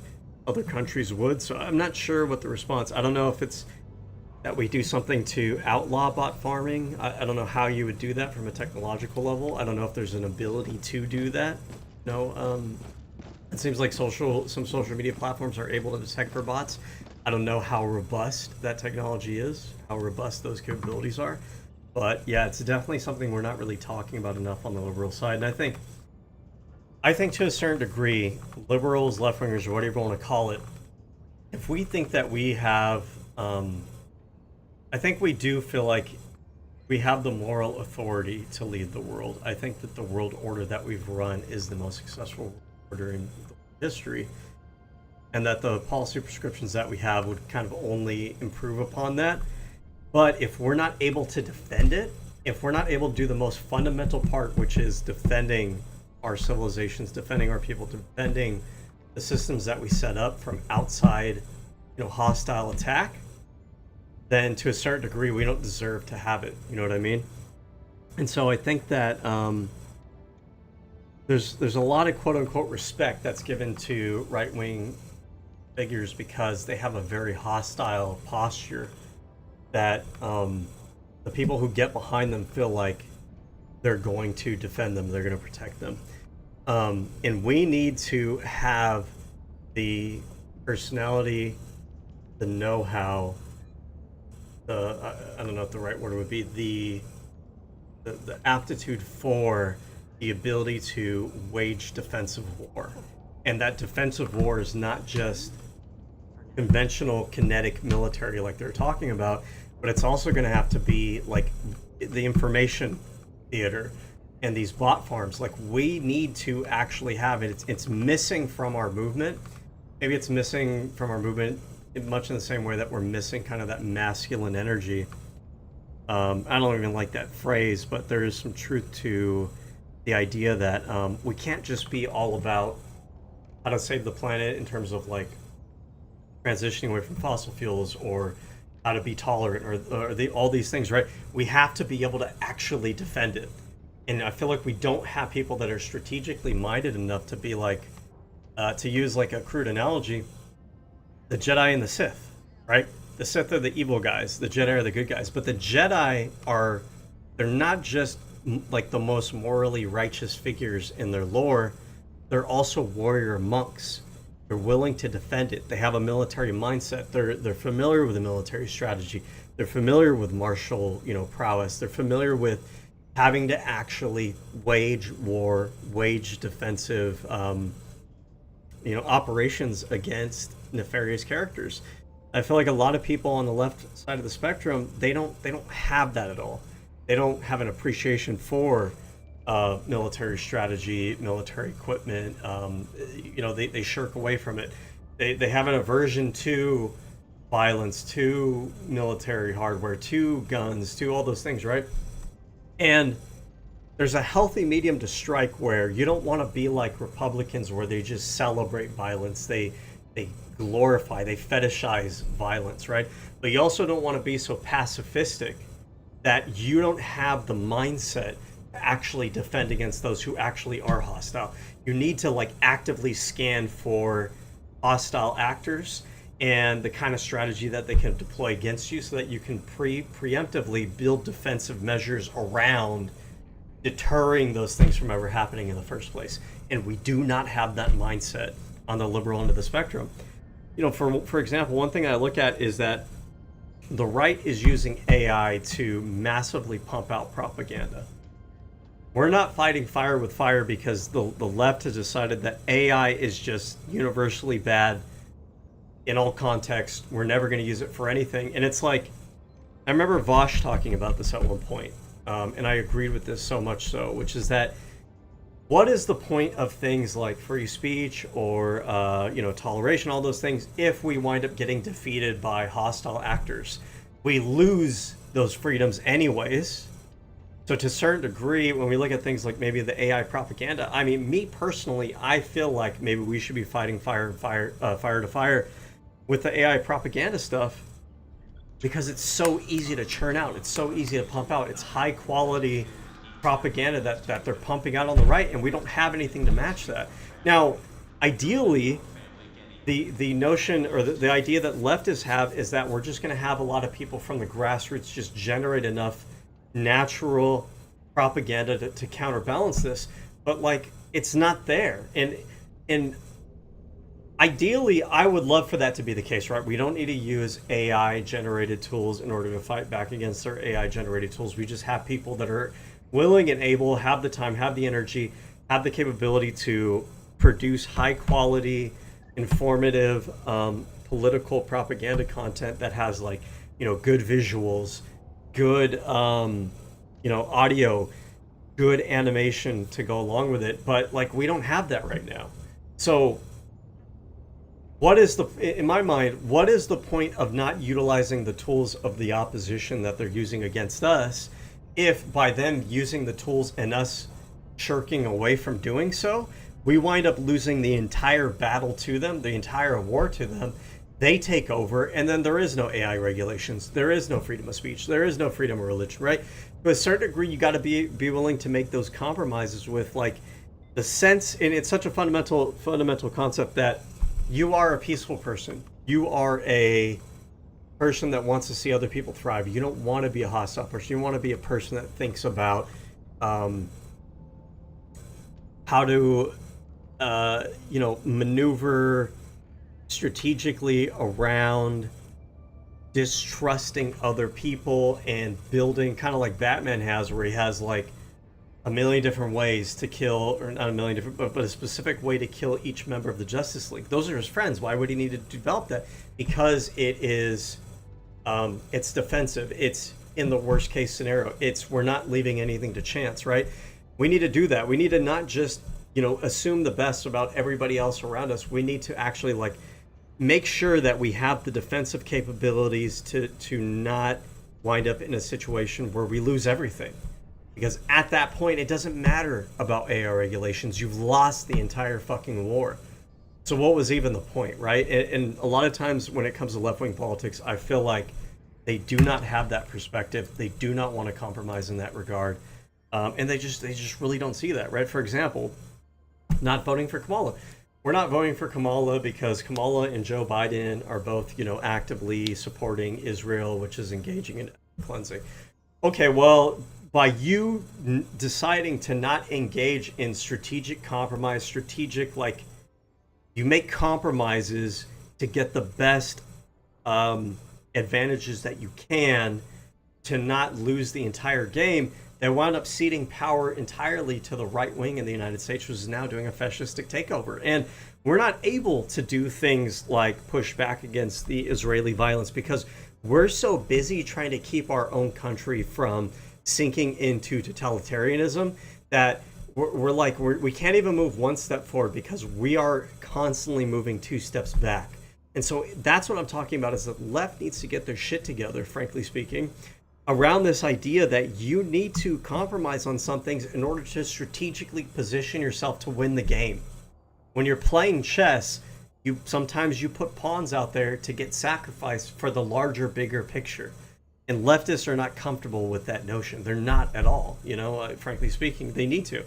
other countries would. So I'm not sure what the response. I don't know if it's that we do something to outlaw bot farming. I don't know how you would do that from a technological level. I don't know if there's an ability to do that. No, it seems like some social media platforms are able to detect for bots. I don't know how robust that technology is, how robust those capabilities are. But yeah, it's definitely something we're not really talking about enough on the liberal side. And I think to a certain degree, liberals, left-wingers, or whatever you want to call it, if we think that we have, I think we do feel like we have the moral authority to lead the world. I think that the world order that we've run is the most successful order in history, and that the policy prescriptions that we have would kind of only improve upon that. But if we're not able to defend it, if we're not able to do the most fundamental part, which is defending our civilizations, defending our people, defending the systems that we set up from outside, you know, hostile attack, then to a certain degree we don't deserve to have it. You know what I mean? And so I think that there's a lot of quote unquote respect that's given to right wing figures because they have a very hostile posture that the people who get behind them feel like they're going to defend them, they're going to protect them. And we need to have the personality, the know-how, I don't know what the right word would be, the aptitude for the ability to wage defensive war. And that defensive war is not just conventional kinetic military like they're talking about, but it's also going to have to be like the information theater and these bot farms. Like, we need to actually have it. It's missing from our movement. Maybe it's missing from our movement much in the same way that we're missing kind of that masculine energy. I don't even like that phrase, but there is some truth to the idea that we can't just be all about how to save the planet in terms of like transitioning away from fossil fuels or how to be tolerant or all these things, right? We have to be able to actually defend it. And I feel like we don't have people that are strategically minded enough to be like, to use like a crude analogy, the Jedi and the Sith, right? The Sith are the evil guys, the Jedi are the good guys. But the Jedi they're not just like the most morally righteous figures in their lore, they're also warrior monks. They're willing to defend it. They have a military mindset. They're familiar with the military strategy. They're familiar with martial, prowess. They're familiar with having to actually wage war, wage defensive, operations against nefarious characters. I feel like a lot of people on the left side of the spectrum, they don't have that at all. They don't have an appreciation for military strategy, military equipment. They shirk away from it. They have an aversion to violence, to military hardware, to guns, to all those things, right? And there's a healthy medium to strike where you don't want to be like Republicans where they just celebrate violence. They glorify, they fetishize violence, right? But you also don't want to be so pacifistic that you don't have the mindset to actually defend against those who actually are hostile. You need to like actively scan for hostile actors and the kind of strategy that they can deploy against you so that you can preemptively build defensive measures around deterring those things from ever happening in the first place. And we do not have that mindset on the liberal end of the spectrum. You know, for example, one thing I look at is that the right is using AI to massively pump out propaganda. We're not fighting fire with fire because the left has decided that AI is just universally bad in all contexts. We're never going to use it for anything. And it's like, I remember Vosh talking about this at one point, and I agreed with this so much so, which is that what is the point of things like free speech or toleration, all those things, if we wind up getting defeated by hostile actors? We lose those freedoms anyways. So to a certain degree, when we look at things like maybe the AI propaganda, I mean, me personally, I feel like maybe we should be fighting fire to fire with the AI propaganda stuff, because it's so easy to churn out. It's so easy to pump out. It's high quality propaganda that they're pumping out on the right, and we don't have anything to match that. Now, ideally, the notion or the idea that leftists have is that we're just going to have a lot of people from the grassroots just generate enough natural propaganda to counterbalance this, but like, it's not there. And ideally, I would love for that to be the case, right? We don't need to use AI generated tools in order to fight back against their AI generated tools. We just have people that are willing and able, have the time, have the energy, have the capability to produce high quality, informative, political propaganda content that has, like, good visuals, good audio, good animation to go along with it. But like, we don't have that right now. So in my mind, what is the point of not utilizing the tools of the opposition that they're using against us, if by them using the tools and us shirking away from doing so, we wind up losing the entire battle to them, the entire war to them? They take over, and then there is no AI regulations. There is no freedom of speech. There is no freedom of religion, right? To a certain degree, you got to be willing to make those compromises with, like, the sense, and it's such a fundamental concept, that you are a peaceful person. You are a person that wants to see other people thrive. You don't want to be a hostile person. You want to be a person that thinks about how to, maneuver strategically around distrusting other people and building, kind of like Batman has, where he has like a million different ways to kill, or not a million different, but a specific way to kill each member of the Justice League. Those are his friends. Why would he need to develop that? Because it is, it's defensive. It's in the worst case scenario. We're not leaving anything to chance, right? We need to do that. We need to not just, assume the best about everybody else around us. We need to actually, like, make sure that we have the defensive capabilities to not wind up in a situation where we lose everything. Because at that point, it doesn't matter about AI regulations. You've lost the entire fucking war. So what was even the point, right? And a lot of times when it comes to left-wing politics, I feel like they do not have that perspective. They do not want to compromise in that regard. And they just really don't see that, right? For example, not voting for Kamala. We're not voting for Kamala because Kamala and Joe Biden are both, actively supporting Israel, which is engaging in cleansing. Okay, well, by you deciding to not engage in strategic compromise, you make compromises to get the best advantages that you can to not lose the entire game. They wound up ceding power entirely to the right wing in the United States, which is now doing a fascistic takeover. And we're not able to do things like push back against the Israeli violence because we're so busy trying to keep our own country from sinking into totalitarianism that we can't even move one step forward because we are constantly moving 2 steps back. And so that's what I'm talking about, is that the left needs to get their shit together, frankly speaking, around this idea that you need to compromise on some things in order to strategically position yourself to win the game. When you're playing chess, sometimes you put pawns out there to get sacrificed for the larger, bigger picture. And leftists are not comfortable with that notion. They're not at all, frankly speaking. They need to.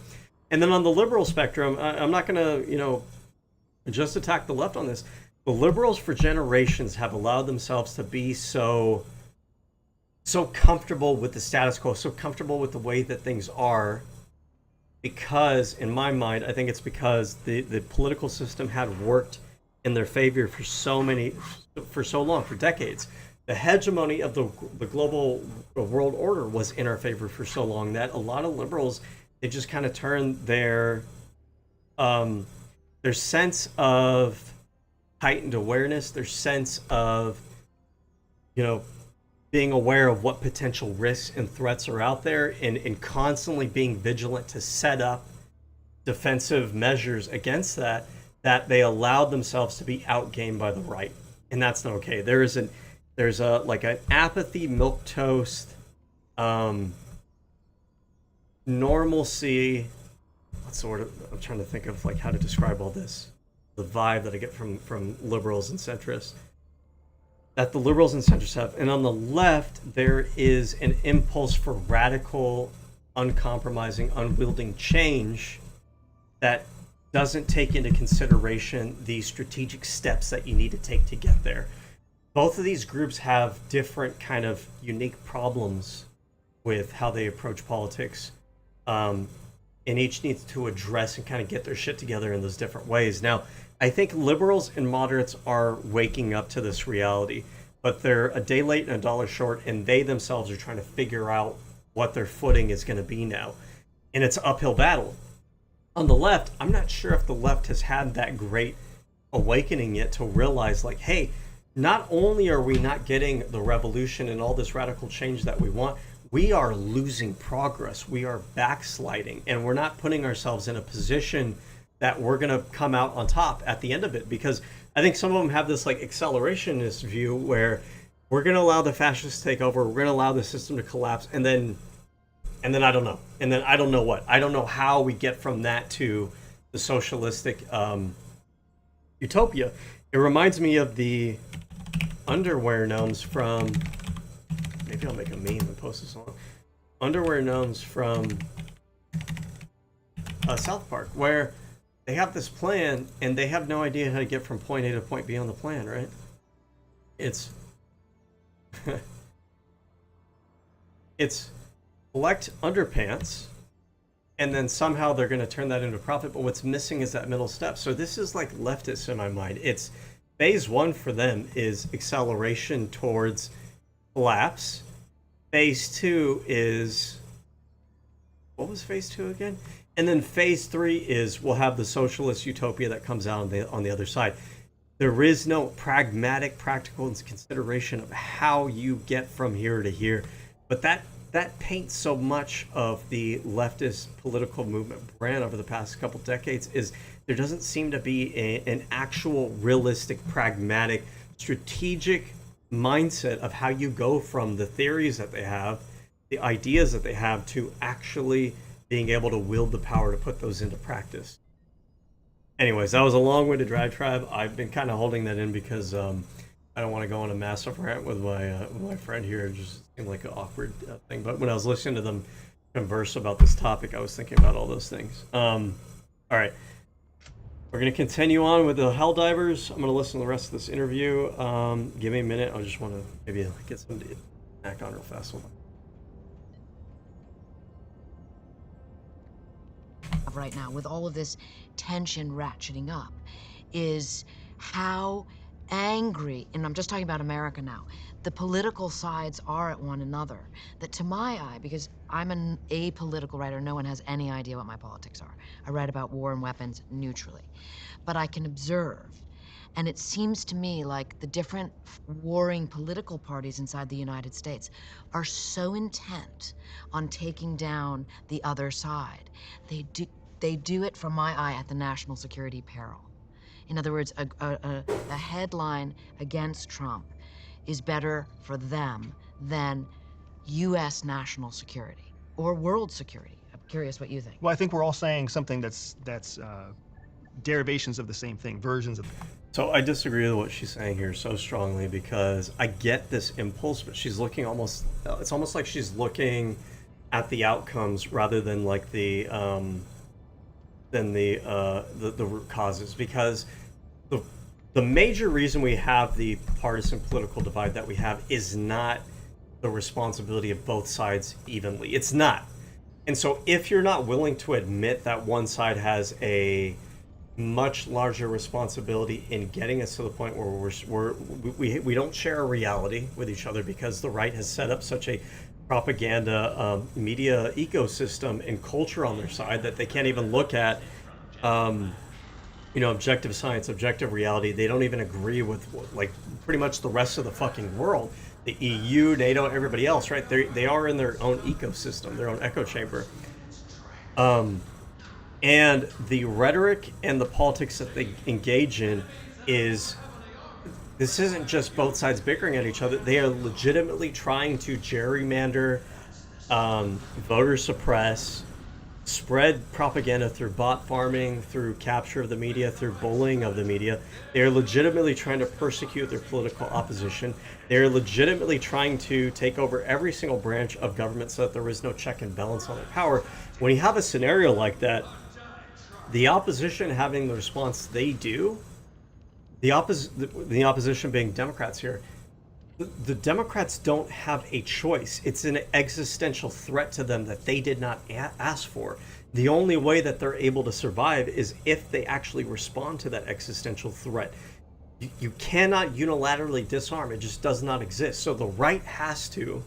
And then on the liberal spectrum, I'm not going to, just attack the left on this. the liberals for generations have allowed themselves to be so comfortable with the status quo, so comfortable with the way that things are, because in my mind, I think it's because the political system had worked in their favor for so long, for decades. The hegemony of the global world order was in our favor for so long that a lot of liberals, they just kind of turned their sense of heightened awareness, their sense of, being aware of what potential risks and threats are out there, and constantly being vigilant to set up defensive measures against that they allowed themselves to be outgained by the right. And that's not okay. There's an apathy, milquetoast, normalcy. What's the word? I'm trying to think of how to describe all this. The vibe that I get from liberals and centrists, that the liberals and centrists have. And on the left, there is an impulse for radical, uncompromising, unwielding change that doesn't take into consideration the strategic steps that you need to take to get there. Both of these groups have different kind of unique problems with how they approach politics. And each needs to address and kind of get their shit together in those different ways. Now, I think liberals and moderates are waking up to this reality, but they're a day late and a dollar short, and they themselves are trying to figure out what their footing is going to be now. And it's an uphill battle. On the left, I'm not sure if the left has had that great awakening yet to realize, hey, not only are we not getting the revolution and all this radical change that we want, we are losing progress. We are backsliding, and we're not putting ourselves in a position that we're going to come out on top at the end of it. Because I think some of them have this accelerationist view where we're going to allow the fascists to take over, we're going to allow the system to collapse, and then I don't know. And then I don't know what. I don't know how we get from that to the socialistic utopia. It reminds me of the underwear gnomes from... Maybe I'll make a meme and post this on. Underwear gnomes from South Park, where they have this plan and they have no idea how to get from point A to point B on the plan, right? It's collect underpants, and then somehow they're going to turn that into profit, but what's missing is that middle step. So this is leftist in my mind. It's phase one for them is acceleration towards collapse. Phase two is, what was phase two again? And then phase three is we'll have the socialist utopia that comes out on the other side. There is no pragmatic, practical consideration of how you get from here to here. But that paints so much of the leftist political movement brand over the past couple decades is there doesn't seem to be an actual realistic, pragmatic, strategic mindset of how you go from the theories that they have, the ideas that they have, to actually being able to wield the power to put those into practice. Anyways, that was a long-winded diatribe. I've been kind of holding that in because I don't want to go on a massive rant with my friend here. It just seemed like an awkward thing. But when I was listening to them converse about this topic, I was thinking about all those things. All right. We're going to continue on with the Helldivers. I'm going to listen to the rest of this interview. Give me a minute. I just want to maybe get some snack on real fast. Hold on. Right now, with all of this tension ratcheting up, is how angry, and I'm just talking about America now, the political sides are at one another. That to my eye, because I'm an apolitical writer, no one has any idea what my politics are. I write about war and weapons neutrally. But I can observe, and it seems to me like the different warring political parties inside the United States are so intent on taking down the other side. They do it, from my eye, at the national security peril. In other words, a headline against Trump is better for them than U.S. national security or world security. I'm curious what you think. Well, I think we're all saying something that's derivations of the same thing, versions of. So I disagree with what she's saying here so strongly, because I get this impulse, but she's looking it's almost like she's looking at the outcomes rather than the root causes, because the the major reason we have the partisan political divide that we have is not the responsibility of both sides evenly. It's not. And so if you're not willing to admit that one side has a much larger responsibility in getting us to the point where we don't share a reality with each other because the right has set up such a propaganda media ecosystem and culture on their side that they can't even look at objective science, objective reality. They don't even agree with like pretty much the rest of the fucking world, the EU, NATO, everybody else, right? They are in their own ecosystem, their own echo chamber. And the rhetoric and the politics that they engage in this isn't just both sides bickering at each other. They are legitimately trying to gerrymander, voter suppress, spread propaganda through bot farming, through capture of the media, through bullying of the media. They are legitimately trying to persecute their political opposition. They are legitimately trying to take over every single branch of government so that there is no check and balance on their power. When you have a scenario like that, the opposition having the response they do, the opposition being Democrats here, the Democrats don't have a choice. It's an existential threat to them that they did not ask for. The only way that they're able to survive is if they actually respond to that existential threat. You cannot unilaterally disarm. It just does not exist. So the right has to,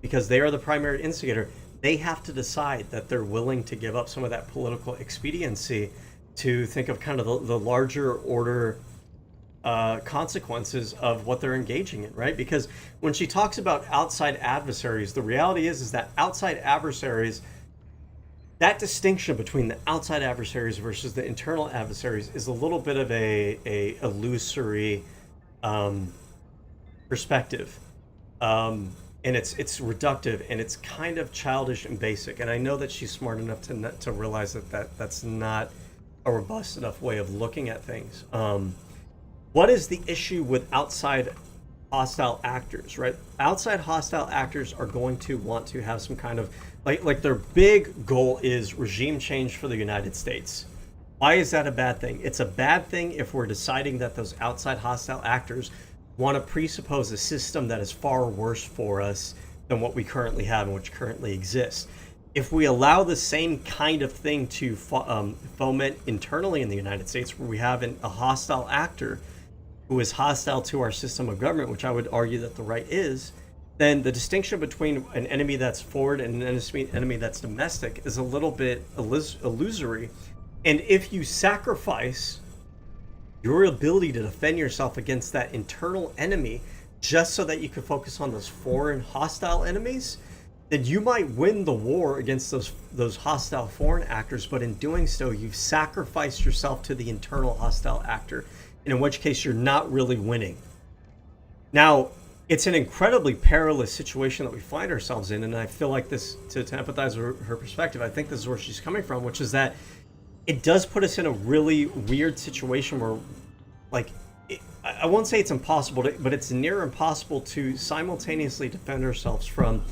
because they are the primary instigator, they have to decide that they're willing to give up some of that political expediency to think of kind of the larger order consequences of what they're engaging in, right? Because when she talks about outside adversaries, the reality is that outside adversaries, that distinction between the outside adversaries versus the internal adversaries is a little bit of a illusory perspective. And it's reductive and it's kind of childish and basic. And I know that she's smart enough to realize that's not a robust enough way of looking at things. What is the issue with outside hostile actors, right? Outside hostile actors are going to want to have some kind of, like their big goal is regime change for the United States. Why is that a bad thing? It's a bad thing if we're deciding that those outside hostile actors want to presuppose a system that is far worse for us than what we currently have and which currently exists. If we allow the same kind of thing to foment internally in the United States, where we have a hostile actor who is hostile to our system of government, which I would argue that the right is, then the distinction between an enemy that's forward and an enemy that's domestic is a little bit illusory. And if you sacrifice your ability to defend yourself against that internal enemy just so that you can focus on those foreign hostile enemies, then you might win the war against those hostile foreign actors, but in doing so, you've sacrificed yourself to the internal hostile actor, in which case you're not really winning. Now, it's an incredibly perilous situation that we find ourselves in, and I feel like this, to empathize with her perspective, I think this is where she's coming from, which is that it does put us in a really weird situation where, like, I won't say it's impossible, but it's near impossible to simultaneously defend ourselves from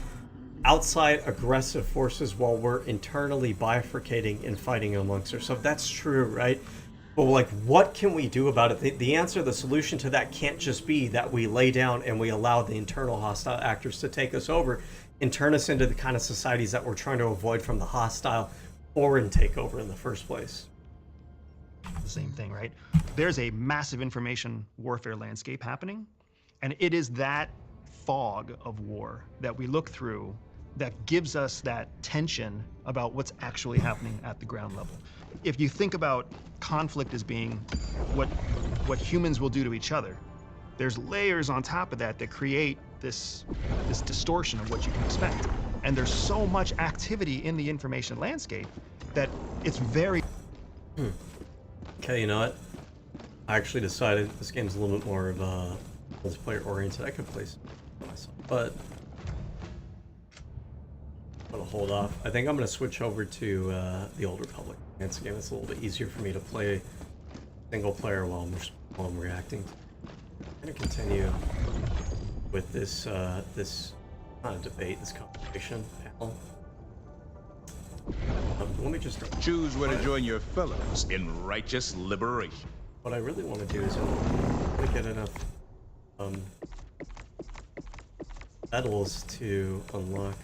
outside aggressive forces while we're internally bifurcating and fighting amongst ourselves. That's true, right? But like, what can we do about it? The answer, the solution to that can't just be that we lay down and we allow the internal hostile actors to take us over and turn us into the kind of societies that we're trying to avoid from the hostile foreign takeover in the first place. The same thing, right? There's a massive information warfare landscape happening, and it is that fog of war that we look through that gives us that tension about what's actually happening at the ground level. If you think about conflict as being what humans will do to each other, there's layers on top of that that create this distortion of what you can expect. And there's so much activity in the information landscape that it's very... Okay, you know what? I actually decided this game's a little bit more of a multiplayer oriented. I could play some myself, but I'm gonna hold off. I think I'm gonna switch over to the Old Republic. It's a game that's a little bit easier for me to play single player while I'm reacting. I'm gonna continue with this this not a debate, this conversation panel. Let me just choose where to join your fellows in righteous liberation. what I really want to do is I want to get enough metals to unlock.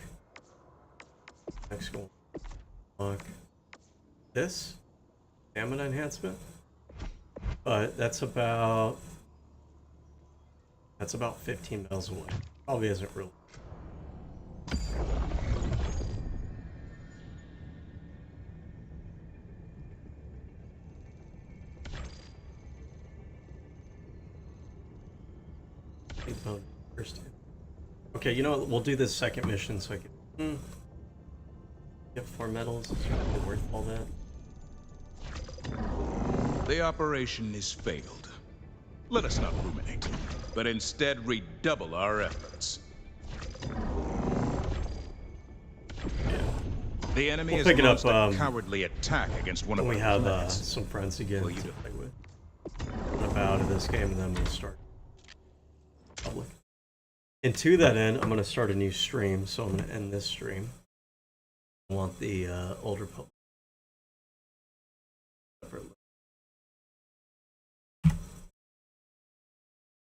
Next one, unlock this stamina enhancement, but that's about 15 miles away. Probably isn't real. Okay, you know what? We'll do this second mission so I can get 4 medals. Is it worth all that? The operation is failed. Let us not ruminate, but instead redouble our efforts. The enemy We'll has pick it up launched a cowardly attack against one of when we our have planets. some friends again Will to you play with. I'm out of this game and then we'll start public. And to that end, I'm going to start a new stream, so I'm going to end this stream. I want the Old Republic